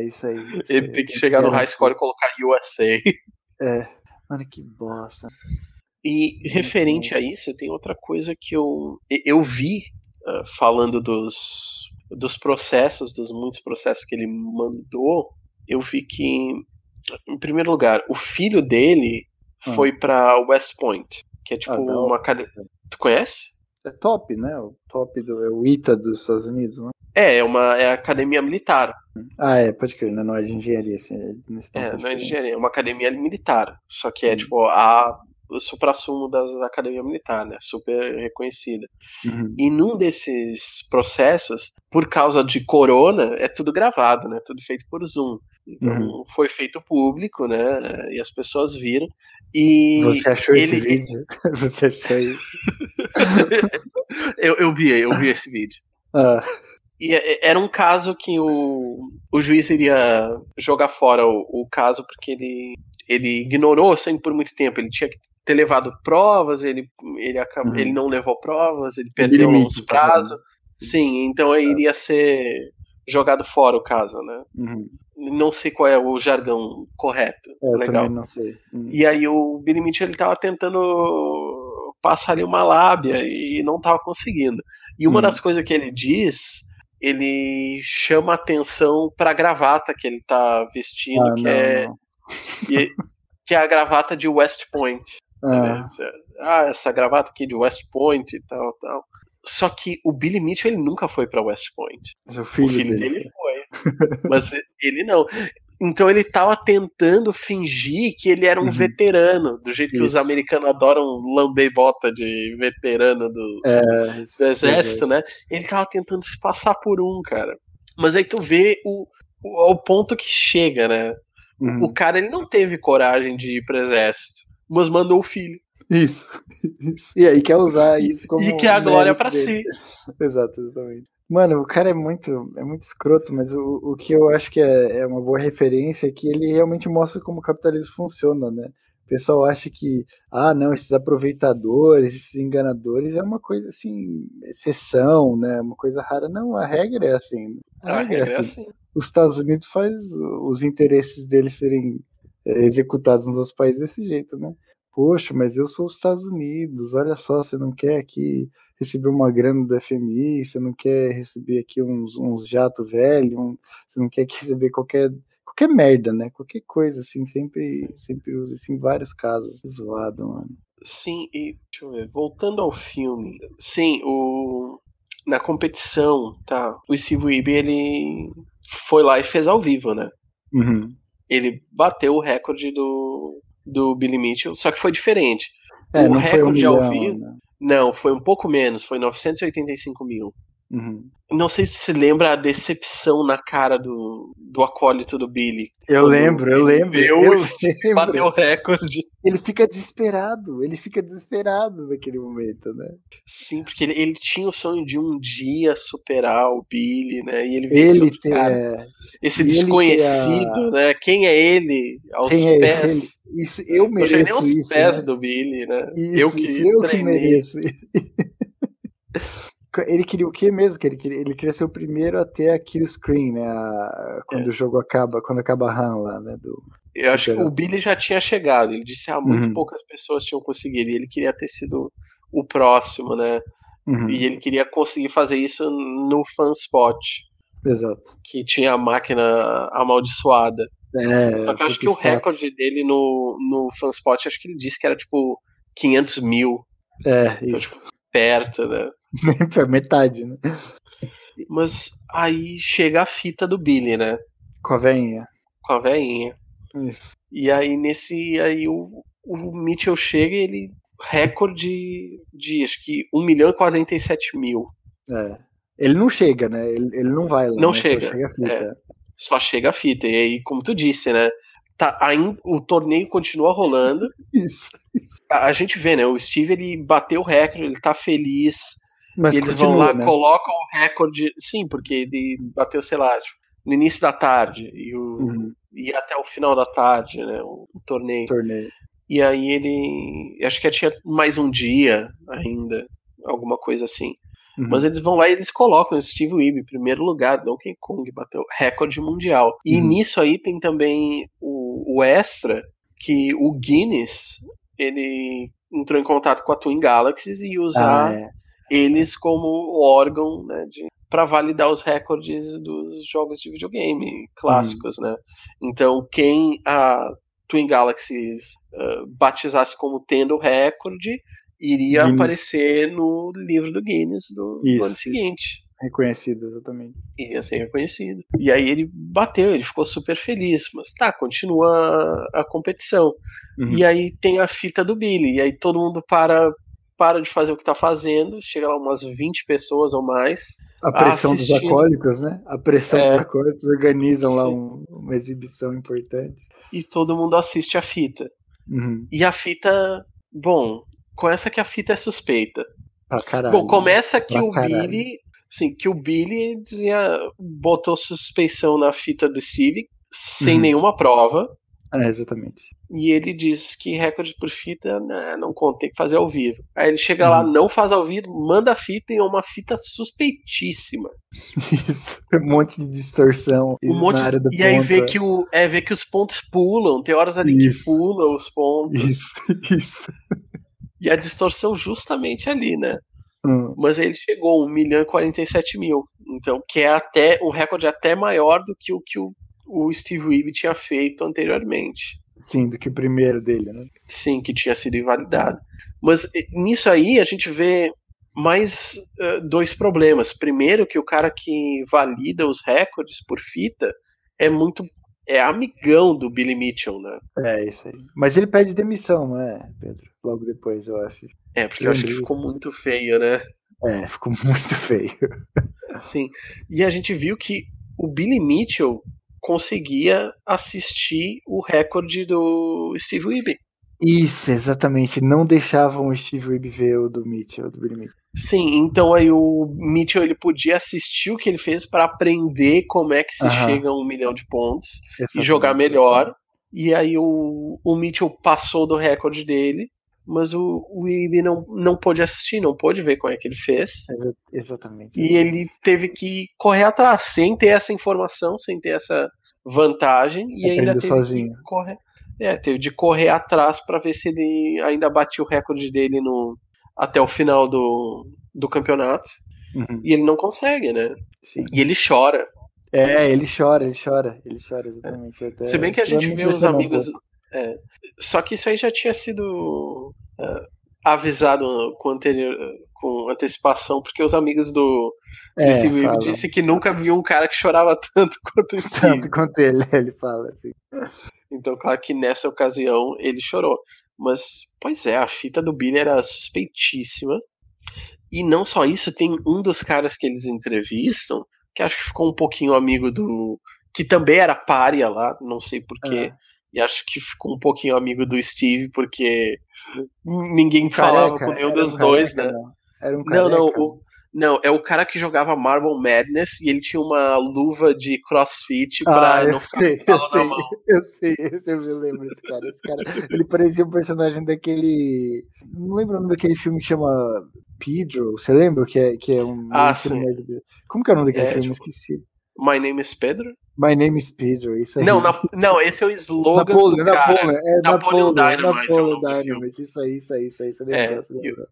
Isso aí. Ele tem que chegar no high score e colocar USA. Mano, que bosta. E referente a isso, tem outra coisa que eu vi falando dos processos, dos muitos processos que ele mandou. Eu vi que, em primeiro lugar, o filho dele foi pra West Point, que é tipo uma academia. Tu conhece? É top, né? O top é o ITA dos Estados Unidos, né? É a academia militar. Pode crer, não é de engenharia, assim. Não é de engenharia, é uma academia militar. Só que é tipo o supra-sumo da academia militar, né? Super reconhecida. E num desses processos, por causa de corona, é tudo gravado, né? Tudo feito por Zoom. Então foi feito público, né? E as pessoas viram. E você achou esse vídeo? Você achou isso? eu vi esse vídeo. E era um caso que o juiz iria jogar fora o caso porque ele ignorou assim, por muito tempo. Ele tinha que ter levado provas, ele não levou provas, ele perdeu uns prazos. Sim, então iria ser jogado fora o caso, né? Não sei qual é o jargão correto. Eu legal. Também não sei. E aí o Billy Mitchell ele tava tentando passar ali uma lábia e não tava conseguindo. E uma das coisas que ele diz, ele chama atenção pra gravata que ele tá vestindo, que é a gravata de West Point. Essa gravata aqui de West Point e tal. Só que o Billy Mitchell ele nunca foi pra West Point. O filho dele foi. Mas ele não. Então ele tava tentando fingir que ele era um veterano, do jeito que os americanos adoram lamber bota de veterano do exército, né? Ele tava tentando se passar por cara. Mas aí tu vê o ponto que chega, né? O cara ele não teve coragem de ir pro exército, mas mandou o filho. Isso. E aí quer usar isso como. E quer a glória pra si. Exatamente. Mano, o cara é muito escroto, mas o que eu acho que é uma boa referência é que ele realmente mostra como o capitalismo funciona, né? O pessoal acha que, não, esses aproveitadores, esses enganadores é uma coisa assim, exceção, né? Uma coisa rara. Não, a regra é assim. A regra é regra é assim. assim. Os Estados Unidos faz os interesses deles serem executados nos outros países desse jeito, né? Poxa, mas eu sou os Estados Unidos, olha só, você não quer aqui receber uma grana do FMI, você não quer receber aqui uns jato velho, você não quer aqui receber qualquer merda, né? Qualquer coisa, assim, sempre usa isso em vários casos. Zoado, mano. Sim, e deixa eu ver, voltando ao filme, sim, na competição, tá, o Steve Wiebe, ele foi lá e fez ao vivo, né? Uhum. Ele bateu o recorde do Billy Mitchell, só que foi diferente. O não recorde foi 1 milhão, ao vivo, né? Não, foi um pouco menos, foi 985 mil. Uhum. Não sei se você lembra a decepção na cara do acólito do Billy. Eu lembro. Bateu o recorde. Ele fica desesperado naquele momento, né? Sim, porque ele tinha o sonho de um dia superar o Billy, né? E ele viu esse desconhecido, né? Quem é ele aos pés? Isso, eu mereço não nem aos isso, pés né? do Billy, né? Eu que mereço. Ele queria o que mesmo? Ele queria ser o primeiro a ter a kill screen, né? Quando o jogo acaba, quando acaba a run lá, né? Eu acho que o Billy já tinha chegado. Ele disse muito poucas pessoas tinham conseguido. E ele queria ter sido o próximo, né? Uhum. E ele queria conseguir fazer isso no FanSpot. Exato. Que tinha a máquina amaldiçoada. Só que eu acho que o recorde dele no FanSpot, acho que ele disse que era tipo 500 mil. Então, isso. tipo, perto, né? Metade, né? Mas aí chega a fita do Billy, né? Com a veinha. Com a veinha. Isso. E aí o Mitchell chega e ele recorde de acho que 1.047.000. Ele não chega, né? Ele não vai lá. Não, né? chega. Só chega a fita. Só chega a fita. E aí, como tu disse, né? O torneio continua rolando. Isso. A gente vê, né? O Steve, ele bateu o recorde, ele tá feliz. Mas e eles continua, vão lá, né? colocam o recorde. Sim, porque ele bateu, sei lá, tipo, no início da tarde. E até o final da tarde, né? O torneio. E aí ele. Acho que tinha mais um dia ainda. Alguma coisa assim. Mas eles vão lá e eles colocam o Steve Wiebe em primeiro lugar. Donkey Kong bateu recorde mundial. E nisso aí tem também o extra, que o Guinness, ele entrou em contato com a Twin Galaxies e usar eles como órgão, né, para validar os recordes dos jogos de videogame clássicos, né? Então quem a Twin Galaxies batizasse como tendo o recorde iria aparecer no livro do Guinness do ano seguinte. Reconhecido, exatamente. Iria ser reconhecido. E aí ele bateu, ele ficou super feliz. Mas continua a competição. E aí tem a fita do Billy. E aí todo mundo para de fazer o que tá fazendo. Chega lá umas 20 pessoas ou mais. A pressão dos acólitos, né? A pressão dos acólitos organizam lá uma exibição importante. E todo mundo assiste a fita. E a fita, bom, começa que a fita é suspeita. Pra caralho. Bom, começa que o Billy, sim, que o Billy botou suspeição na fita do Steve sem nenhuma prova. Exatamente. E ele diz que recorde por fita não conta, tem que fazer ao vivo. Aí ele chega lá, não faz ao vivo, manda a fita e é uma fita suspeitíssima. Isso, um monte de distorção na área do ponto. E aí vê que os pontos pulam, tem horas ali que pulam os pontos. Isso. E a distorção justamente ali, né? Mas ele chegou a 1.047.000. Então, que é até um recorde até maior do que o Steve Wiebe tinha feito anteriormente. Sim, do que o primeiro dele, né? Sim, que tinha sido invalidado. Mas nisso aí a gente vê mais dois problemas. Primeiro, que o cara que valida os recordes por fita é amigão do Billy Mitchell, né? Isso aí. Mas ele pede demissão, não é, Pedro? Logo depois, eu acho. Porque eu acho que ficou muito feio, né? Ficou muito feio. Sim. E a gente viu que o Billy Mitchell conseguia assistir o recorde do Steve Wiebe. Isso, exatamente. Não deixavam o Steve Wiebe ver o do Mitchell, do Billy Mitchell. Sim, então aí o Mitchell ele podia assistir o que ele fez para aprender como é que se chega a 1 milhão de pontos. Exatamente. E jogar melhor. e aí o Mitchell passou do recorde dele, mas o Ibe não pôde assistir, não pôde ver como é que ele fez. Exatamente. E ele teve que correr atrás, sem ter essa informação, sem ter essa vantagem, e ainda Aprendeu teve sozinho. que correr. Teve de correr atrás para ver se ele ainda batia o recorde dele até o final do campeonato. Uhum. E ele não consegue, né? Sim. E ele chora. Ele chora, exatamente. Se bem que a gente vê os amigos. Um Só que isso aí já tinha sido avisado com antecipação, porque os amigos do Steve Weaver disse que nunca viu um cara que chorava tanto quanto o Steve. Tanto quanto ele fala assim. Então, claro que nessa ocasião ele chorou. Mas, pois é, a fita do Billy era suspeitíssima. E não só isso, tem um dos caras que eles entrevistam, que acho que ficou um pouquinho amigo do. Que também era pária lá, não sei porquê. E acho que ficou um pouquinho amigo do Steve, porque ninguém falava com nenhum dos dois, né? Não. Era um careca. Não, é o cara que jogava Marble Madness e ele tinha uma luva de crossfit pra não ficar com calo na mão. Eu me lembro desse cara. Esse cara, ele parecia um personagem daquele. Não lembro o nome daquele filme que chama Pedro. Você lembra? Que é um. Sim. Como que é o nome daquele filme? Tipo, esqueci. My Name is Pedro? My Name is Pedro, isso aí. Não, esse é o slogan do cara. Napoleon Dynamite. Isso aí, você lembrou.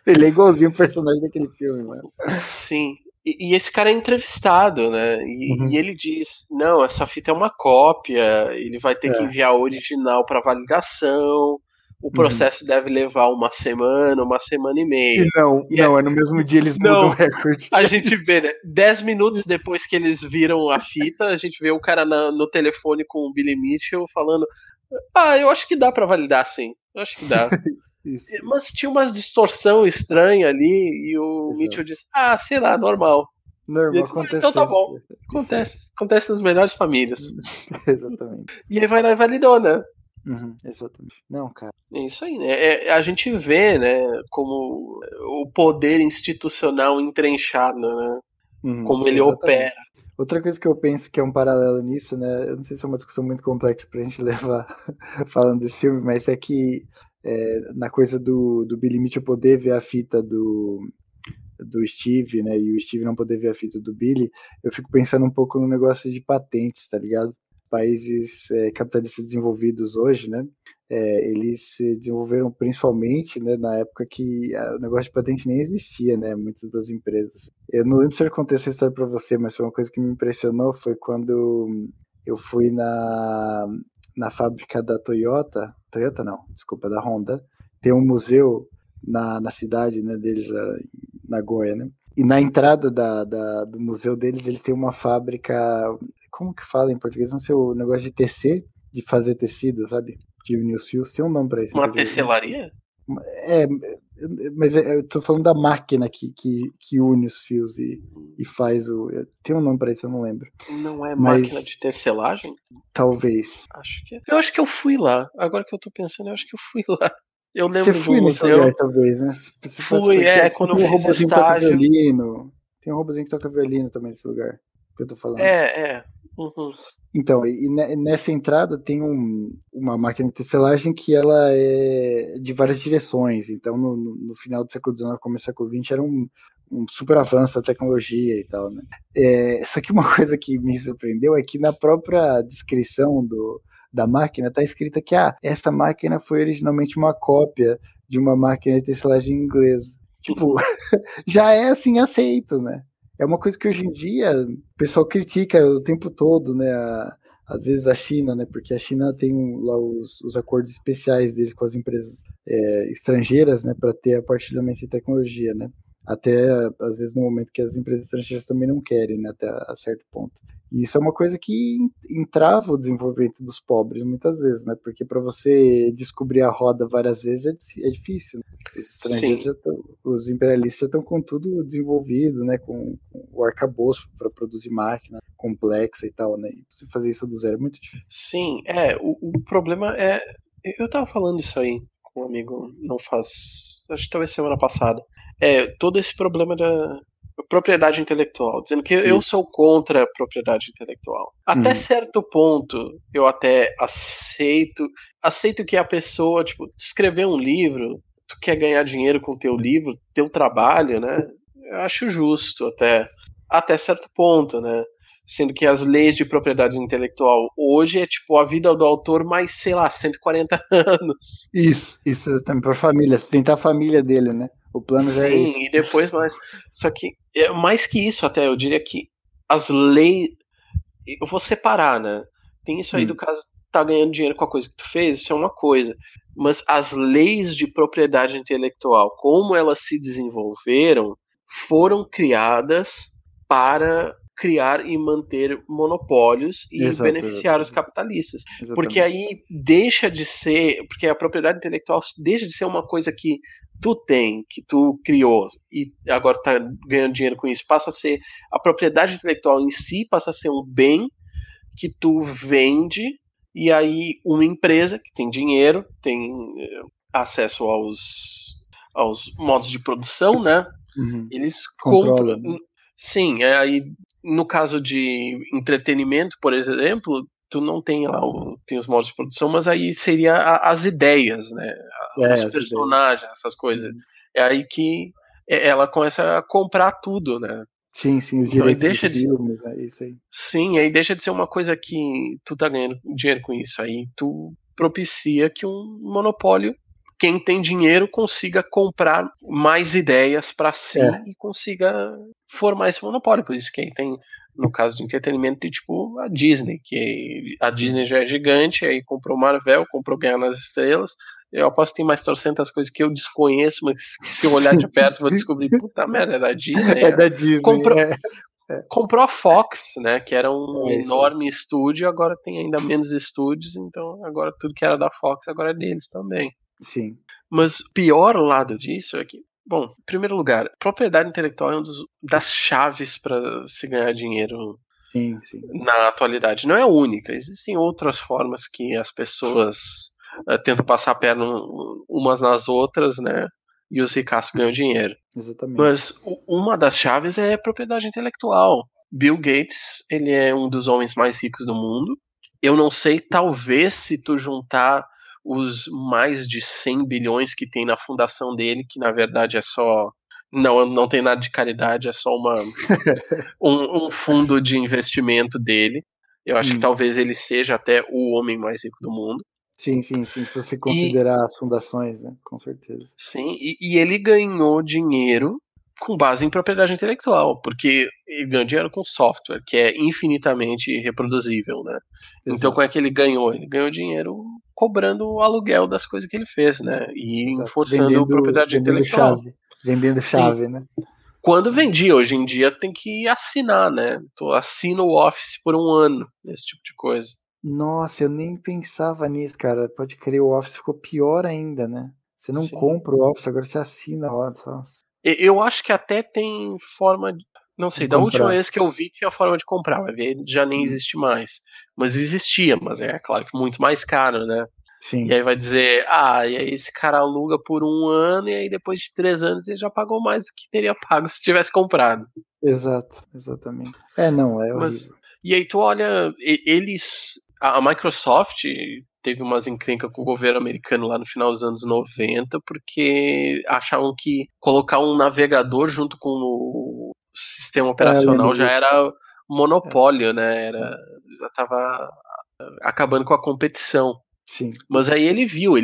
Ele é igualzinho o personagem daquele filme, mano. Sim. E esse cara é entrevistado, né? E ele diz, não, essa fita é uma cópia, ele vai ter que enviar a original para validação, o processo deve levar uma semana e meia. Não, é no mesmo dia eles mudam o recorde. A gente vê, né? 10 minutos depois que eles viram a fita, a gente vê o cara no telefone com o Billy Mitchell falando, eu acho que dá para validar sim. Eu acho que dá. Isso. Mas tinha uma distorção estranha ali e o Mitchell disse, sei lá, normal. Normal, acontece. Então tá bom. Acontece nas melhores famílias. Exatamente. E aí vai lá e validou, né? Exatamente. Não, cara. É isso aí, né? A gente vê, né, como o poder institucional entrenchado, né? Como ele opera. Outra coisa que eu penso que é um paralelo nisso, né? Eu não sei se é uma discussão muito complexa pra gente levar falando desse filme, mas é que na coisa do Billy Mitchell poder ver a fita do Steve, né? E o Steve não poder ver a fita do Billy, eu fico pensando um pouco no negócio de patentes, tá ligado? Países capitalistas desenvolvidos hoje, né? Eles se desenvolveram principalmente, né, na época que o negócio de patente nem existia, né? Muitas das empresas. Eu não lembro se eu contei essa história para você, mas foi uma coisa que me impressionou, foi quando eu fui na fábrica da Toyota não, desculpa, da Honda. Tem um museu na cidade, né, deles, em Nagoya, né? E na entrada do museu deles, eles têm uma fábrica, como que fala em português? Não sei, o negócio de tecer, de fazer tecido, sabe? De unir os fios, tem um nome pra isso. Uma tecelaria? Mas eu tô falando da máquina que une os fios e faz o... Tem um nome pra isso, eu não lembro. Não é máquina de tecelagem? Talvez. Eu acho que eu fui lá. Agora que eu tô pensando, eu acho que eu fui lá. Eu lembro Você foi nesse lugar, talvez, né? Fui, quando eu fiz estágio. Tem um robozinho que toca violino também nesse lugar, que eu tô falando. Uhum. Então, e nessa entrada tem uma máquina de tecelagem que ela é de várias direções. Então, no final do século XIX, começo do século XX, era um super avanço da tecnologia e tal, né? Só que uma coisa que me surpreendeu é que na própria descrição da máquina está escrita que essa máquina foi originalmente uma cópia de uma máquina de tecelagem inglesa. Tipo, já é assim aceito, né? É uma coisa que hoje em dia o pessoal critica o tempo todo, né? Às vezes a China, né? Porque a China tem lá os acordos especiais deles com as empresas estrangeiras, né? Para ter partilhamento de tecnologia, né? Até, às vezes, no momento que as empresas estrangeiras também não querem, né? Até a certo ponto. E isso é uma coisa que entrava o desenvolvimento dos pobres, muitas vezes, né? Porque para você descobrir a roda várias vezes é difícil, né? Os estrangeiros os imperialistas já estão com tudo desenvolvido, né? Com o arcabouço para produzir máquina complexa e tal, né? E você fazer isso do zero é muito difícil. Sim, o problema é... Eu tava falando isso aí com um amigo, não faz... Acho que talvez semana passada. Todo esse problema propriedade intelectual, dizendo que eu sou contra a propriedade intelectual. Até certo ponto, eu até aceito que a pessoa, tipo, escrever um livro, tu quer ganhar dinheiro com teu livro, teu trabalho, né? Eu acho justo até certo ponto, né? Sendo que as leis de propriedade intelectual hoje é tipo a vida do autor mais, sei lá, 140 anos. Isso também para família, sustentar a família dele, né? O plano já é esse. Sim, e depois mais. Só que, mais que isso, até eu diria que as leis. Eu vou separar, né? Tem isso aí do caso tá ganhando dinheiro com a coisa que tu fez, isso é uma coisa. Mas as leis de propriedade intelectual, como elas se desenvolveram, foram criadas para criar e manter monopólios e beneficiar os capitalistas. Exatamente. Porque aí deixa de ser. Porque a propriedade intelectual deixa de ser uma coisa que tu tem, que tu criou e agora tá ganhando dinheiro com isso, passa a ser a propriedade intelectual em si, passa a ser um bem que tu vende, e aí uma empresa que tem dinheiro, tem acesso aos modos de produção, né? Eles compram. Sim, aí no caso de entretenimento, por exemplo, tu não tem lá tem os modos de produção, mas aí seria as ideias, né? Os personagens, essas coisas. É aí que ela começa a comprar tudo, né? Sim, os direitos dos filmes, é isso aí. Sim, aí deixa de ser uma coisa que tu tá ganhando dinheiro com isso. Aí tu propicia que um monopólio, quem tem dinheiro, consiga comprar mais ideias para si e consiga formar esse monopólio. Por isso que tem, no caso de entretenimento, tem tipo a Disney, que a Disney já é gigante, aí comprou Marvel, comprou Guerra nas Estrelas. Eu aposto que tem mais 300 coisas que eu desconheço, mas que se eu olhar de perto vou descobrir, puta merda, é da Disney. É da Disney. Comprou a Fox, né, que era um enorme estúdio, agora tem ainda menos estúdios, então agora tudo que era da Fox agora é deles também. Sim. Mas o pior lado disso é que, bom, em primeiro lugar, propriedade intelectual é uma das chaves para se ganhar dinheiro na atualidade. Não é a única, existem outras formas que as pessoas tentam passar a perna umas nas outras, né, e os ricaços ganham dinheiro. Exatamente. Mas uma das chaves é propriedade intelectual. Bill Gates, ele é um dos homens mais ricos do mundo. Eu não sei, talvez se tu juntar os mais de 100 bilhões que tem na fundação dele, que na verdade é só... Não tem nada de caridade, é só um fundo de investimento dele. Eu acho que talvez ele seja até o homem mais rico do mundo. Sim, se você considerar as fundações, né? Com certeza. Sim, e ele ganhou dinheiro com base em propriedade intelectual, porque ele ganhou dinheiro com software, que é infinitamente reproduzível, né? Exato. Então, como é que ele ganhou? Ele ganhou dinheiro cobrando o aluguel das coisas que ele fez, né? E enforçando a propriedade intelectual. Vendendo chave, né? Quando vendia, hoje em dia tem que assinar, né? Tu assina o Office por um ano, esse tipo de coisa. Nossa, eu nem pensava nisso, cara. Pode crer, o Office ficou pior ainda, né? Você não compra o Office, agora você assina o Office. Eu acho que até tem forma de... Não sei, da última vez que eu vi tinha forma de comprar, vai ver, já nem existe mais. Mas existia, mas é claro que muito mais caro, né? Sim. E aí vai dizer, e aí esse cara aluga por um ano e aí depois de 3 anos ele já pagou mais do que teria pago se tivesse comprado. Exatamente. É horrível. E aí tu olha, a Microsoft teve umas encrencas com o governo americano lá no final dos anos 90, porque achavam que colocar um navegador junto com o sistema operacional já era monopólio, né? Já estava acabando com a competição. Sim. Mas aí ele viu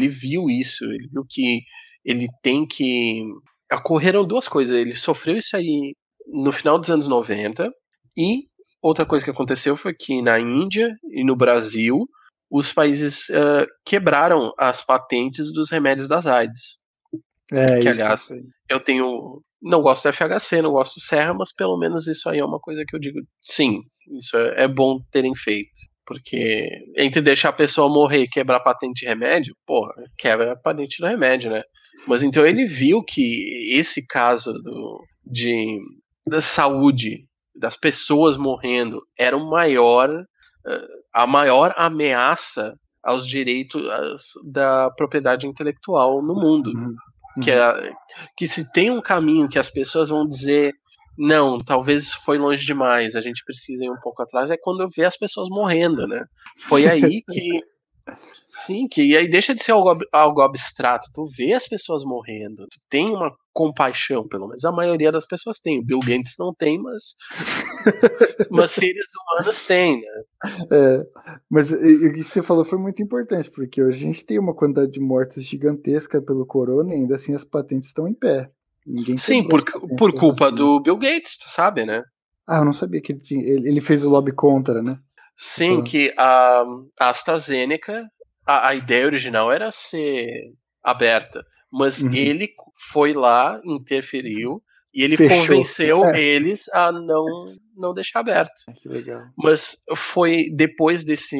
isso, ele viu que ele tem que... Ocorreram duas coisas, ele sofreu isso aí no final dos anos 90, e outra coisa que aconteceu foi que na Índia e no Brasil os países quebraram as patentes dos remédios das AIDS. Que, aliás, eu não gosto do FHC, não gosto do Serra, mas pelo menos isso aí é uma coisa que eu digo, sim, isso é bom terem feito. Porque entre deixar a pessoa morrer e quebrar a patente de remédio, porra, quebra a patente do remédio, né? Mas então ele viu que esse caso da saúde, das pessoas morrendo, era a maior ameaça aos direitos da propriedade intelectual no mundo. Que se tem um caminho que as pessoas vão dizer, não, talvez foi longe demais, a gente precisa ir um pouco atrás, é quando eu ver as pessoas morrendo, né? Foi aí que, sim, que aí deixa de ser algo abstrato, tu vê as pessoas morrendo, tu tem uma compaixão, pelo menos a maioria das pessoas tem, o Bill Gates não tem, mas seres humanos têm, né? Mas o que você falou foi muito importante, porque hoje a gente tem uma quantidade de mortes gigantesca pelo corona e ainda assim as patentes estão em pé. Ninguém Sim, quebrou as patentes por da culpa vacina. do Bill Gates, tu sabe, né? Eu não sabia que ele fez o lobby contra, né? Tá Sim, falando. que a AstraZeneca, a ideia original era ser aberta, mas Uhum. ele foi lá, interferiu, e ele Fechou. convenceu eles a não deixar aberto. Que legal. Mas foi depois desse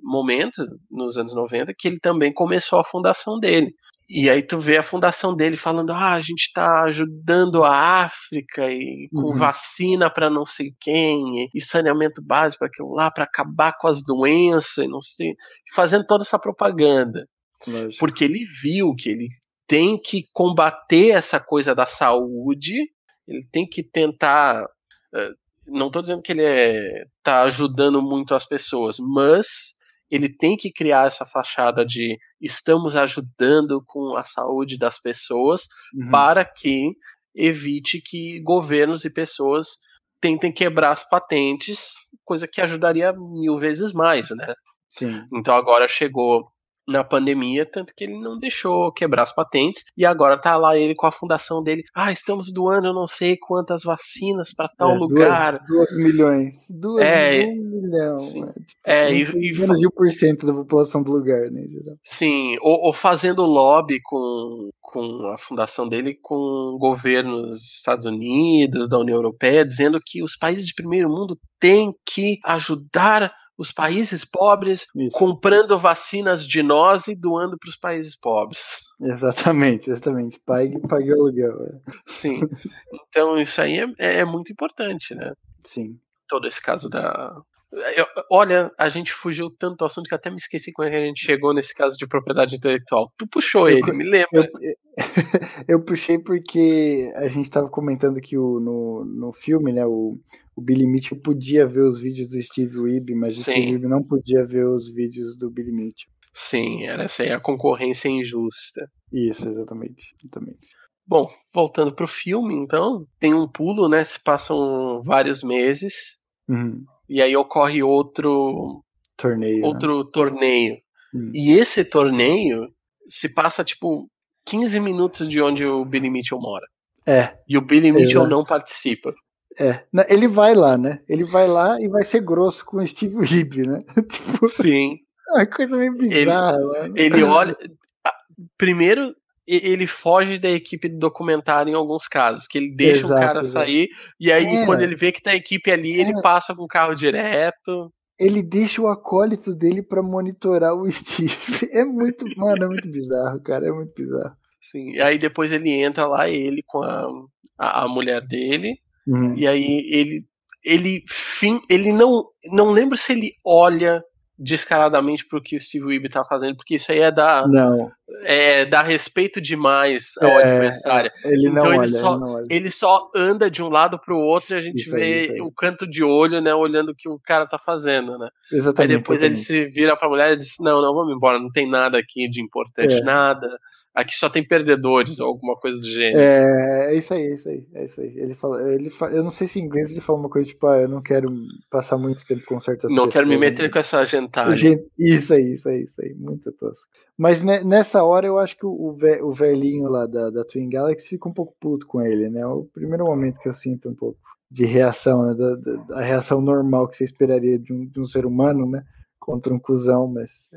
momento, nos anos 90, que ele também começou a fundação dele. E aí tu vê a fundação dele falando, a gente tá ajudando a África e com Uhum. vacina para não sei quem, e saneamento básico para aquilo lá, para acabar com as doenças e não sei, fazendo toda essa propaganda. Lógico. Porque ele viu que ele tem que combater essa coisa da saúde, ele tem que tentar, não estou dizendo que ele tá ajudando muito as pessoas, mas ele tem que criar essa fachada de estamos ajudando com a saúde das pessoas Uhum. para que evite que governos e pessoas tentem quebrar as patentes, coisa que ajudaria 1000 vezes mais, né? Sim. Então agora chegou na pandemia, tanto que ele não deixou quebrar as patentes, e agora tá lá ele com a fundação dele. Estamos doando não sei quantas vacinas para tal lugar. 2 milhões. 1 milhão. Sim. Tipo, E, menos de 1% da população do lugar, né, em geral. sim, ou fazendo lobby com a fundação dele com governos dos Estados Unidos, da União Europeia, dizendo que os países de primeiro mundo têm que ajudar os países pobres Isso. comprando vacinas de nós e doando para os países pobres. Exatamente. Pague o aluguel. Sim. Então isso aí é muito importante, né? Sim. Todo esse caso da. Olha, a gente fugiu tanto do assunto que até me esqueci como é que a gente chegou nesse caso de propriedade intelectual. Tu puxou Eu, ele, me lembra. eu, eu puxei porque a gente estava comentando que no filme, né, o Billy Mitchell podia ver os vídeos do Steve Weeby, mas o Steve Sim, Weeby não podia ver os vídeos do Billy Mitchell. sim, era essa aí a concorrência injusta. Isso, exatamente. Bom, voltando pro filme, então, tem um pulo, né? Se passam vários meses, Uhum. e aí ocorre Torneio, né? outro torneio. Uhum. E esse torneio se passa, tipo, 15 minutos de onde o Billy Mitchell mora. É, E o Billy Mitchell exato. não participa. Ele vai lá, né? Ele vai lá e vai ser grosso com o Steve Weeby, né? Tipo, Sim. é uma coisa meio Ele, bizarra, mano. ele olha. Primeiro, ele foge da equipe do documentário em alguns casos, que ele deixa o cara Exato. sair, e aí quando É, ele vê que tá a equipe ali, ele passa com o carro direto. ele deixa o acólito dele pra monitorar o Steve. Mano, é muito bizarro, cara, é muito bizarro. Sim, e aí depois ele entra lá, ele com a mulher dele, Uhum. e aí ele não lembra se ele olha descaradamente pro que o Steve Weeby tá fazendo, porque isso aí Não, dá respeito demais ao adversário. ele Então não olha, ele não olha. ele só anda de um lado pro outro e a gente Isso aí, isso vê aí. o canto de olho, né, olhando o que o cara tá fazendo, né? Aí depois ele Exatamente. se vira pra mulher e diz: Não, vamos embora, não tem nada aqui de importante, É, nada. Aqui só tem perdedores ou alguma coisa do gênero. é isso aí, é isso aí. Eu não sei se em inglês ele fala uma coisa tipo, eu não quero passar muito tempo com certas Não quero me pessoas. meter com essa gentalha. Gente, isso aí, muito tosco. Mas nessa hora eu acho que o velhinho lá da Twin Galaxy fica um pouco puto com ele, né? O primeiro momento que eu sinto um pouco de reação, né? Da reação normal que você esperaria de um ser humano, né? Contra um cuzão, mas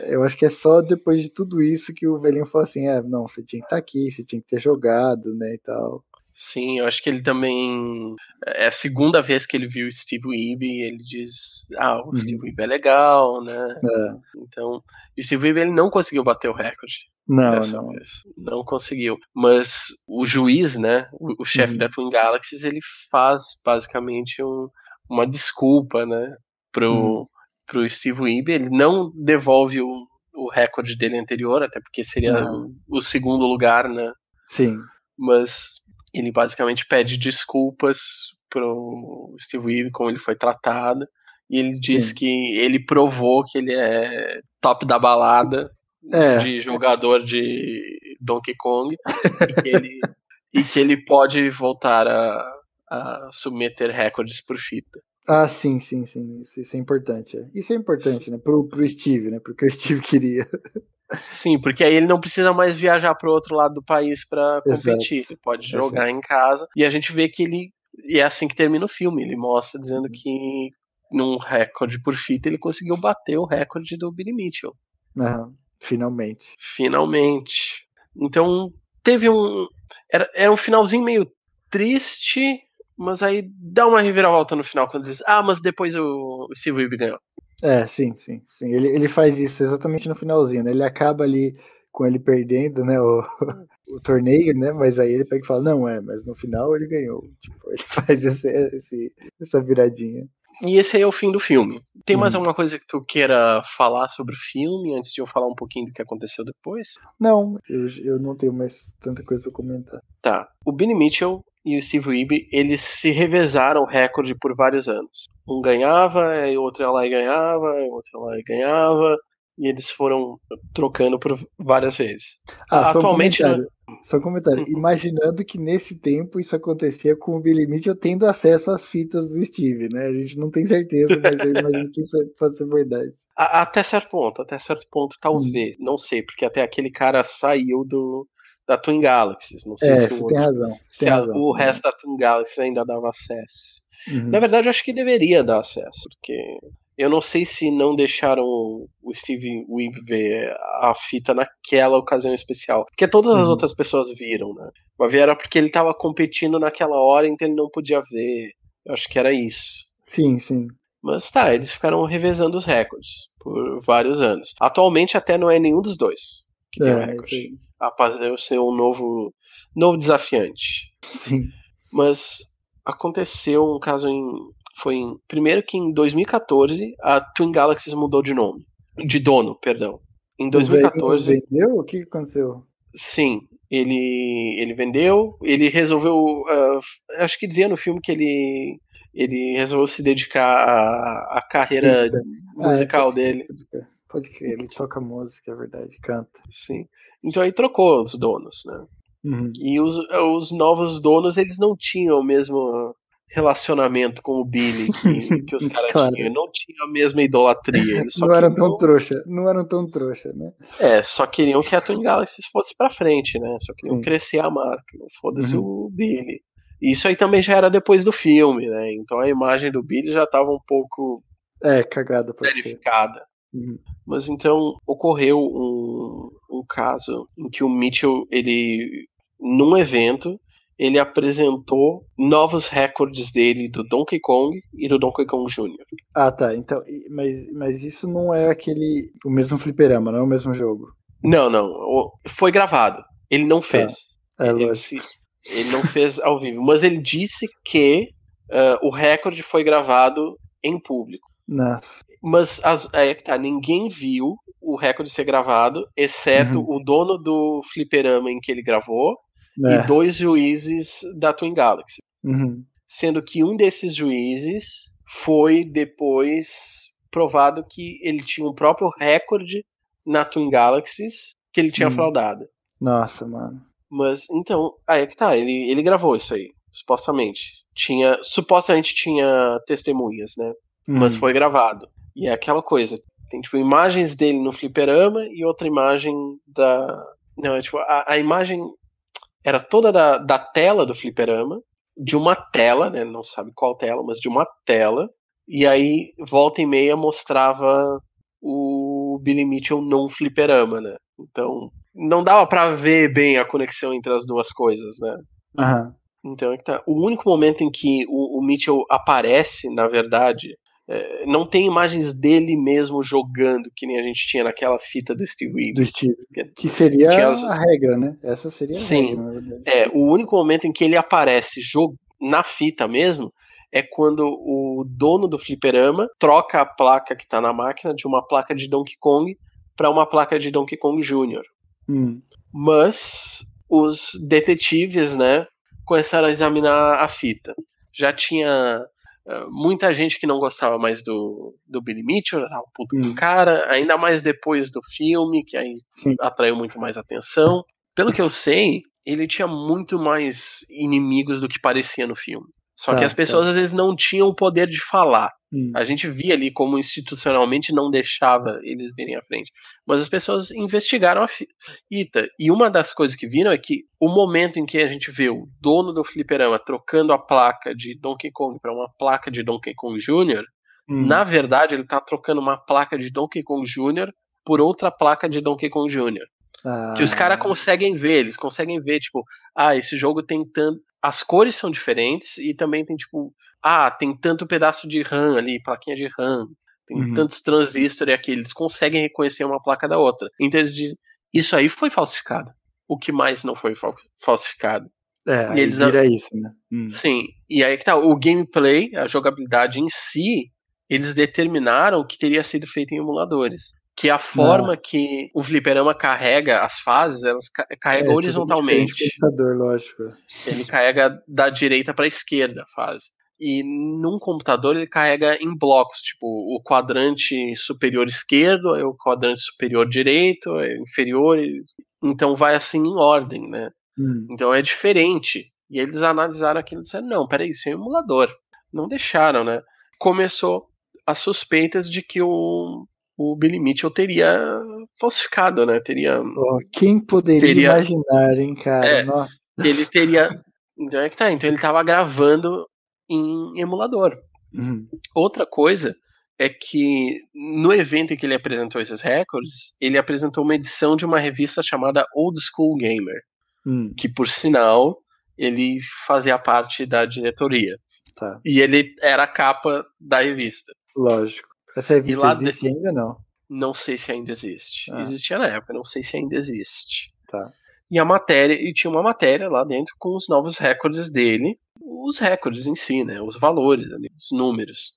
eu acho que é só depois de tudo isso que o velhinho fala assim, não, você tinha que estar aqui, você tinha que ter jogado, né, e tal. Sim, eu acho que ele também. É a segunda vez que ele viu o Steve Weeby e ele diz: o Steve Uhum. Weeby é legal, né? É. Então, o Steve Weeby ele não conseguiu bater o recorde dessa Não. vez. Não conseguiu. Mas o juiz, né? O chefe Uhum. da Twin Galaxies, ele faz basicamente uma desculpa, né? Uhum. Pro Steve Weeby. Ele não devolve o recorde dele anterior, até porque seria Uhum. o segundo lugar, né? Sim. Mas Ele basicamente pede desculpas pro Steve Weaver, como ele foi tratado, e ele diz Sim. que ele provou que ele é top da balada de jogador de Donkey Kong e que ele pode voltar a submeter recordes por fita. Ah, sim. Isso é importante. Isso é importante, né? Pro Steve, né? Porque o Steve queria. Sim, porque aí ele não precisa mais viajar para o outro lado do país para competir. Exato. Ele pode jogar em casa. E a gente vê que ele. E é assim que termina o filme. Ele mostra dizendo que num recorde por fita ele conseguiu bater o recorde do Billy Mitchell. Finalmente. Finalmente. Então teve um. Era um finalzinho meio triste, mas aí dá uma reviravolta no final quando diz: ah, mas depois o Steve Weaver ganhou. Sim. Ele faz isso exatamente no finalzinho, né? Ele acaba ali com ele perdendo, né, o torneio, né? Mas aí ele pega e fala, não, mas no final ele ganhou. Tipo, ele faz essa viradinha. E esse aí é o fim do filme. Tem mais alguma coisa que tu queira falar sobre o filme, antes de eu falar um pouquinho do que aconteceu depois? Não, eu não tenho mais tanta coisa pra comentar. Tá. O Billy Mitchell e o Steve Weaver, eles se revezaram o recorde por vários anos. Um ganhava, e o outro ia lá e ganhava, e o outro ia lá e ganhava, e eles foram trocando por várias vezes. Atualmente... Só um comentário. Imaginando que nesse tempo isso acontecia com o Billy Mitchell tendo acesso às fitas do Steve, né? A gente não tem certeza, mas eu imagino que isso pode ser verdade. Até certo ponto, talvez. Não sei, porque até aquele cara saiu da Twin Galaxies. Não sei se o outro, tem razão. O resto da Twin Galaxies ainda dava acesso. Na verdade, eu acho que deveria dar acesso, porque eu não sei se não deixaram o Steve Weaver ver a fita naquela ocasião especial. Porque todas as outras pessoas viram, né? Mas era porque ele estava competindo naquela hora, então ele não podia ver. Eu acho que era isso. Sim. Mas tá, eles ficaram revezando os recordes por vários anos. Atualmente até não é nenhum dos dois que tem o recorde. Apareceu ser um novo desafiante. Sim. Mas aconteceu um caso primeiro que em 2014 a Twin Galaxies mudou de nome. De dono, perdão. Em 2014... Ele vendeu? O que aconteceu? Sim, ele vendeu, ele resolveu... acho que dizia no filme que ele resolveu se dedicar à carreira musical dele. Pode crer, ele toca música, é verdade, canta. Sim. Então aí trocou os donos, né? E os novos donos, eles não tinham o mesmo relacionamento com o Billy que os caras tinham. Não tinham a mesma idolatria. Eles só não eram tão trouxa, né? Só queriam que a Twin Galaxies fosse pra frente, né? Só queriam crescer a marca. Foda-se o Billy. Isso aí também já era depois do filme, né? Então a imagem do Billy já tava um pouco cagada, danificada. Mas então ocorreu um caso em que o Mitchell, num evento, ele apresentou novos recordes dele do Donkey Kong e do Donkey Kong Jr. Ah, tá. Então, mas isso não é o mesmo fliperama, não é o mesmo jogo? Não. Foi gravado. Ele não fez. Ele não fez ao vivo. Mas ele disse que o recorde foi gravado em público. Nossa. Mas ninguém viu o recorde ser gravado, exceto o dono do fliperama em que ele gravou e 2 juízes da Twin Galaxy. Sendo que um desses juízes foi depois provado que ele tinha um próprio recorde na Twin Galaxies que ele tinha fraudado. Nossa, mano. Mas então, ele gravou isso aí, supostamente. Supostamente tinha testemunhas, né? Mas foi gravado. E é aquela coisa, tem tipo imagens dele no fliperama e outra imagem a imagem era toda da tela do fliperama, de uma tela, né, não sabe qual tela, mas de uma tela, e aí volta e meia mostrava o Billy Mitchell num fliperama, né? Então não dava pra ver bem a conexão entre as duas coisas, né? Então o único momento em que o Mitchell aparece, na verdade, não tem imagens dele mesmo jogando, que nem a gente tinha naquela fita do Steve Weaver. Que seria a regra, né? Essa seria a regra, na verdade. O único momento em que ele aparece na fita mesmo é quando o dono do fliperama troca a placa que tá na máquina de uma placa de Donkey Kong para uma placa de Donkey Kong Jr. Mas os detetives, né, começaram a examinar a fita. Já tinha muita gente que não gostava mais do Billy Mitchell, era um puto cara, ainda mais depois do filme, que aí atraiu muito mais atenção. Pelo que eu sei, ele tinha muito mais inimigos do que parecia no filme. Só que as pessoas às vezes não tinham o poder de falar. A gente via ali como institucionalmente não deixava eles virem à frente. Mas as pessoas investigaram a fita. E uma das coisas que viram é que o momento em que a gente vê o dono do fliperama trocando a placa de Donkey Kong para uma placa de Donkey Kong Jr., na verdade ele está trocando uma placa de Donkey Kong Jr. por outra placa de Donkey Kong Jr. Que os caras conseguem ver, eles conseguem ver, tipo, esse jogo tem tanto. As cores são diferentes e também tem, tipo, tem tanto pedaço de RAM ali, plaquinha de RAM, tem tantos transistores aqui, eles conseguem reconhecer uma placa da outra. Então eles dizem, isso aí foi falsificado. O que mais não foi falsificado? E eles vira isso, né? Sim, e aí que tá, o gameplay, a jogabilidade em si, eles determinaram que teria sido feito em emuladores. Que a forma que o fliperama carrega as fases, elas carregam horizontalmente. Computador, lógico. Ele carrega da direita para a esquerda a fase. E num computador ele carrega em blocos, tipo o quadrante superior esquerdo, o quadrante superior direito, o inferior. Então vai assim em ordem, né? Então é diferente. E eles analisaram aquilo e disseram, não, peraí, isso é um emulador. Não deixaram, né? Começou as suspeitas de que o Billy Mitchell teria falsificado, né? Quem poderia imaginar, hein, cara? Nossa. Ele teria. Então é que tá. Então ele tava gravando em emulador. Outra coisa é que no evento em que ele apresentou esses recordes, ele apresentou uma edição de uma revista chamada Old School Gamer, que por sinal ele fazia parte da diretoria. E ele era a capa da revista. Lógico. Essa revista existe ainda não? Não sei se ainda existe. Existia na época, não sei se ainda existe. Tá. E tinha uma matéria lá dentro com os novos recordes dele, os recordes em si, né, os valores, os números.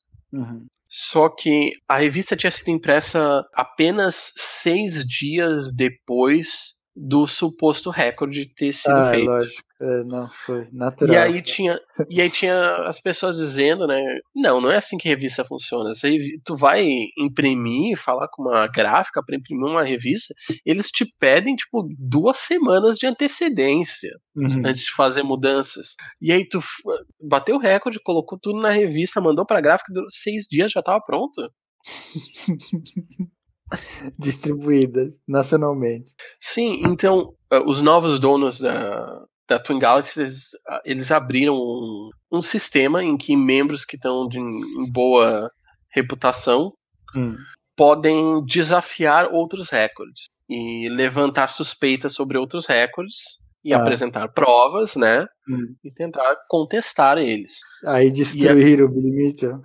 Só que a revista tinha sido impressa apenas 6 dias depois do suposto recorde ter sido feito. Lógico. Não, foi natural. E aí tinha as pessoas dizendo, né, não é assim que a revista funciona. Tu vai imprimir, falar com uma gráfica para imprimir uma revista, eles te pedem, tipo, 2 semanas de antecedência antes de fazer mudanças. E aí tu bateu o recorde, colocou tudo na revista, mandou pra gráfica, 6 dias já tava pronto. Distribuídas nacionalmente. Sim, então os novos donos da Twin Galaxy, eles abriram um sistema em que membros que estão em boa reputação podem desafiar outros recordes e levantar suspeitas sobre outros recordes e apresentar provas, né? E tentar contestar eles. Aí destruíram o Billy Mitchell.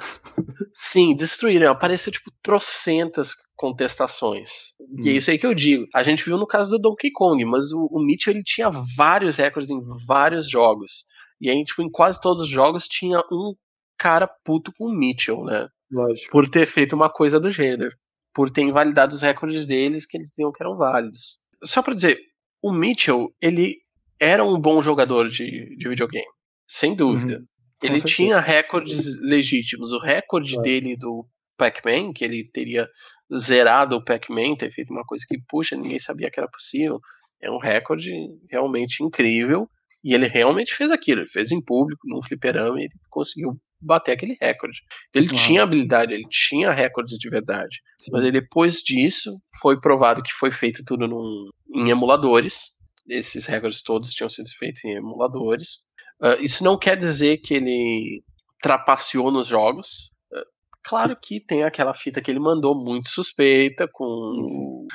Sim, destruíram. Apareceu tipo trocentas contestações. E é isso aí que eu digo. A gente viu no caso do Donkey Kong, mas o Mitchell ele tinha vários recordes em vários jogos. E aí, tipo, em quase todos os jogos tinha um cara puto com o Mitchell, né? Lógico. Por ter feito uma coisa do gênero. Por ter invalidado os recordes deles que eles diziam que eram válidos. Só pra dizer, o Mitchell, ele era um bom jogador de videogame. Sem dúvida. Ele tinha recordes legítimos. O recorde dele do Pac-Man, que ele teria zerado o Pac-Man, ter feito uma coisa que, puxa, ninguém sabia que era possível, é um recorde realmente incrível. E ele realmente fez aquilo. Ele fez em público, num fliperama, e ele conseguiu bater aquele recorde. Então, ele tinha habilidade, ele tinha recordes de verdade. Sim. Mas aí, depois disso, foi provado que foi feito tudo em emuladores. Esses recordes todos tinham sido feitos em emuladores. Isso não quer dizer que ele trapaceou nos jogos. Claro que tem aquela fita que ele mandou muito suspeita, com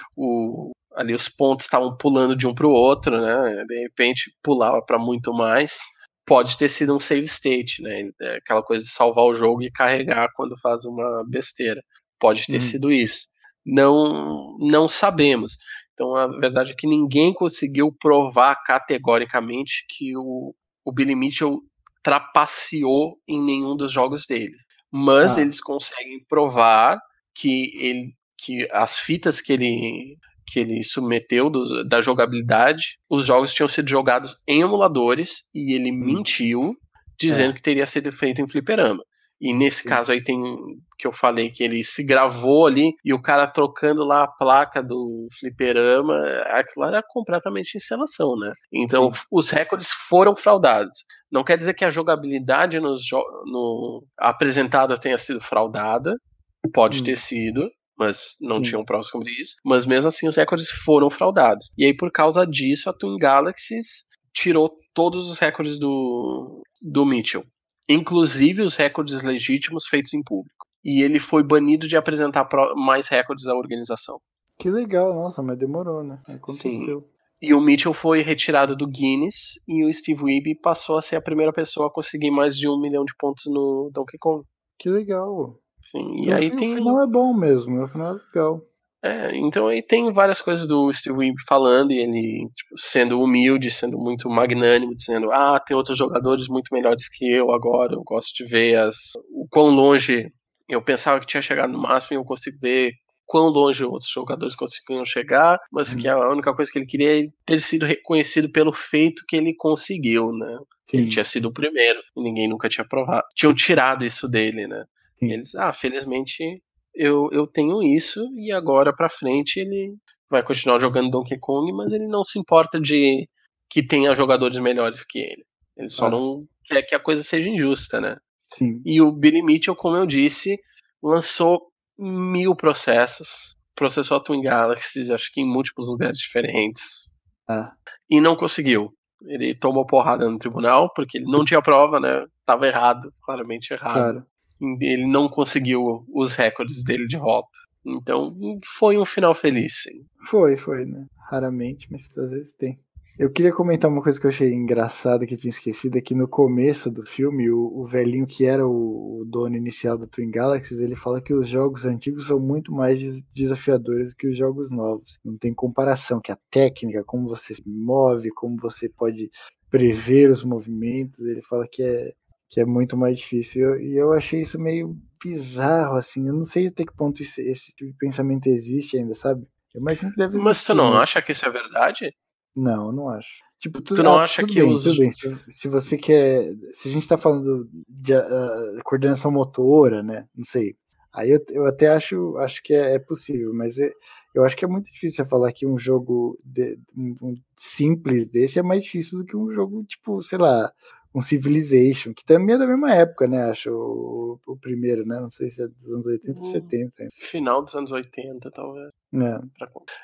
ali os pontos estavam pulando de um para o outro, né? De repente pulava para muito mais. Pode ter sido um save state, né? Aquela coisa de salvar o jogo e carregar quando faz uma besteira. Pode ter sido isso. Não sabemos. Então a verdade é que ninguém conseguiu provar categoricamente que o Billy Mitchell trapaceou em nenhum dos jogos dele. Mas eles conseguem provar que as fitas que que ele submeteu da jogabilidade, os jogos tinham sido jogados em emuladores e ele mentiu dizendo que teria sido feito em fliperama. E nesse caso aí tem que eu falei que ele se gravou ali e o cara trocando lá a placa do fliperama, aquilo era completamente encenação, né? Então os recordes foram fraudados. Não quer dizer que a jogabilidade apresentada tenha sido fraudada, pode ter sido, mas não tinham provas sobre isso. Mas mesmo assim os recordes foram fraudados. E aí por causa disso a Twin Galaxies tirou todos os recordes do Mitchell. Inclusive os recordes legítimos feitos em público. E ele foi banido de apresentar mais recordes à organização. Que legal, nossa, mas demorou, né? Aconteceu. Sim. E o Mitchell foi retirado do Guinness e o Steve Wiebe passou a ser a primeira pessoa a conseguir mais de 1 milhão de pontos no Donkey Kong. Que legal. Sim, então, e aí o final é bom mesmo, o final é legal. Então aí tem várias coisas do Steve Wiebe falando, e ele sendo humilde, sendo muito magnânimo, dizendo, tem outros jogadores muito melhores que eu agora, eu gosto de ver o quão longe eu pensava que tinha chegado no máximo, e eu consigo ver quão longe outros jogadores conseguiam chegar, mas que a única coisa que ele queria é ter sido reconhecido pelo feito que ele conseguiu, né? Sim. Ele tinha sido o primeiro, e ninguém nunca tinha provado. Tinham tirado isso dele, né? Sim. E eles, felizmente eu tenho isso, e agora pra frente ele vai continuar jogando Donkey Kong, mas ele não se importa de que tenha jogadores melhores que ele. Ele só não quer que a coisa seja injusta, né? Sim. E o Billy Mitchell, como eu disse, lançou 1000 processos, processou a Twin Galaxies, acho que em múltiplos lugares diferentes, e não conseguiu. Ele tomou porrada no tribunal, porque ele não tinha prova, né? Tava errado, claramente errado. Claro. Ele não conseguiu os recordes dele de volta. Então, foi um final feliz, sim. Foi, né? Raramente, mas às vezes tem. Eu queria comentar uma coisa que eu achei engraçada, que eu tinha esquecido, é que no começo do filme, o velhinho que era o dono inicial do Twin Galaxies, ele fala que os jogos antigos são muito mais desafiadores que os jogos novos. Não tem comparação, que a técnica, como você se move, como você pode prever os movimentos, ele fala que é muito mais difícil. E eu achei isso meio bizarro, assim. Eu não sei até que ponto esse tipo de pensamento existe ainda, sabe? Eu imagino que deve existir. Mas tu não acha que isso é verdade? Não, eu não acho. Tipo, tu não acha tudo que bem, tudo bem. Se você quer... Se a gente tá falando de coordenação motora, né? Não sei. Aí eu até acho que é possível, mas eu acho que é muito difícil você falar que um jogo um simples desse é mais difícil do que um jogo, tipo, sei lá, um Civilization, que também é da mesma época, né? Acho o primeiro, né? Não sei se é dos anos 80 ou 70. Final dos anos 80, talvez.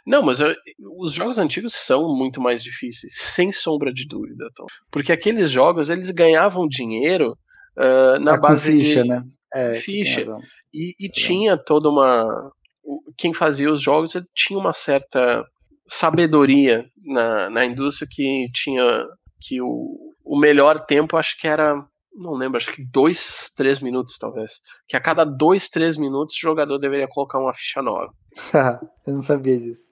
Não, mas os jogos antigos são muito mais difíceis, sem sombra de dúvida, Tom. Porque aqueles jogos, eles ganhavam dinheiro na base com ficha, de né? ficha. E tinha toda uma... Quem fazia os jogos tinha uma certa sabedoria na indústria, que tinha que o melhor tempo, acho que era, não lembro, acho que 2, 3 minutos talvez, que a cada 2, 3 minutos o jogador deveria colocar uma ficha nova. Eu não sabia disso.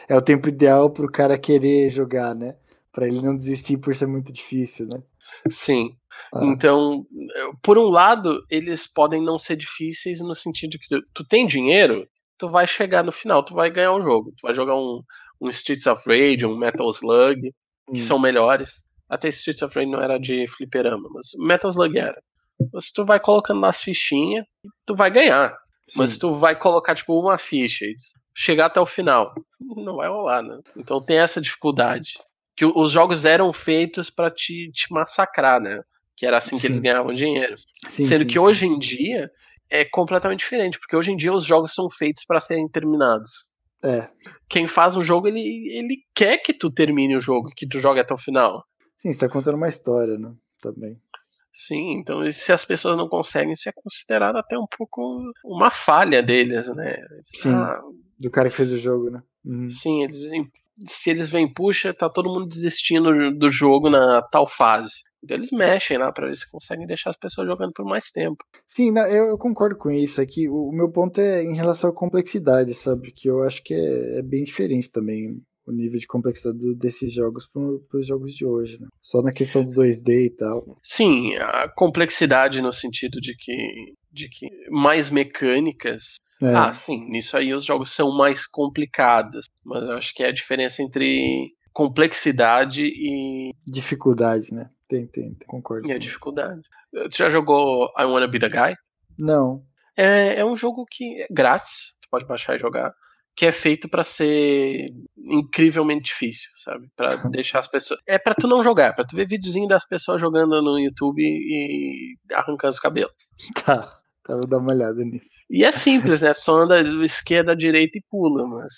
É o tempo ideal pro cara querer jogar, né? Pra ele não desistir por ser muito difícil, né? Sim. Então, por um lado, eles podem não ser difíceis no sentido que tu tem dinheiro, tu vai chegar no final, tu vai ganhar um jogo. Tu vai jogar um Streets of Rage, um Metal Slug, que são melhores. Até Streets of Rage não era de fliperama, mas Metal Slug era. Mas tu vai colocando nas fichinhas, tu vai ganhar. Sim. Mas tu vai colocar tipo uma ficha e chegar até o final, não vai rolar, né? Então tem essa dificuldade. Que os jogos eram feitos pra te massacrar, né? Que era assim que eles ganhavam dinheiro. Sendo que hoje em dia é completamente diferente, porque hoje em dia os jogos são feitos para serem terminados. Quem faz um jogo, ele quer que tu termine o jogo, que tu jogue até o final. Sim, você tá contando uma história, né? Também. Sim, então se as pessoas não conseguem, isso é considerado até um pouco uma falha deles, né? Sim, do cara que fez o jogo, né? Sim, se eles veem, puxa, tá todo mundo desistindo do jogo na tal fase. Então eles mexem lá pra ver se conseguem deixar as pessoas jogando por mais tempo. Sim, eu concordo com isso. Aqui, o meu ponto é em relação à complexidade, sabe? Que eu acho que é bem diferente também o nível de complexidade desses jogos para os jogos de hoje, né? Só na questão do 2D e tal. Sim, a complexidade no sentido de que mais mecânicas Ah, sim, nisso aí os jogos são mais complicados, mas eu acho que é a diferença entre complexidade e Dificuldade, né? Tem, concordo. a Sim. dificuldade. Tu já jogou I Wanna Be The Guy? Não. É um jogo que é grátis, tu pode baixar e jogar, que é feito pra ser incrivelmente difícil, sabe? Pra deixar as pessoas... É pra tu não jogar, é pra tu ver videozinho das pessoas jogando no YouTube e arrancando os cabelos. Tá, vou dar uma olhada nisso. E é simples, né? Só anda esquerda, direita e pula, mas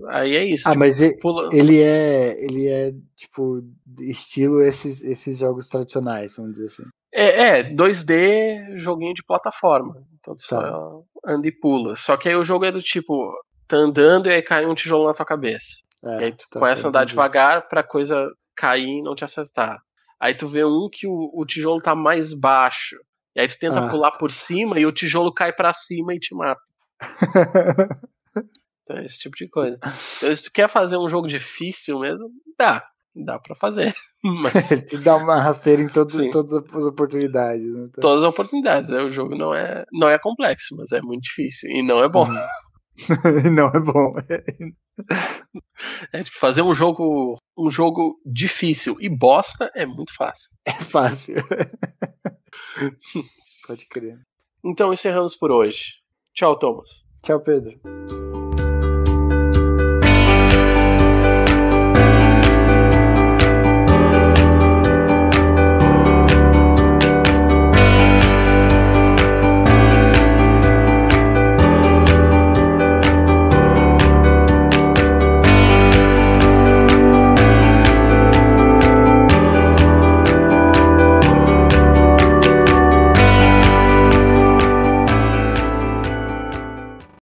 aí é isso. Ah, tipo, mas pula... ele é tipo estilo esses jogos tradicionais, vamos dizer assim. É 2D, joguinho de plataforma. Então tu Tá. só anda e pula. Só que aí o jogo é do tipo, tá andando e aí cai um tijolo na tua cabeça. E aí tu começa a andar devagar pra coisa cair e não te acertar. Aí tu vê um que o tijolo tá mais baixo. E aí tu tenta pular por cima e o tijolo cai pra cima e te mata. Então é esse tipo de coisa. Então se tu quer fazer um jogo difícil mesmo, dá pra fazer. Mas te dá uma rasteira em sim, todas as oportunidades. Né? Então... todas as oportunidades. O jogo não é complexo, mas é muito difícil. E não é bom. Não é bom. É tipo, fazer um jogo difícil e bosta é muito fácil. É fácil. Pode crer. Então encerramos por hoje. Tchau, Thomas. Tchau, Pedro.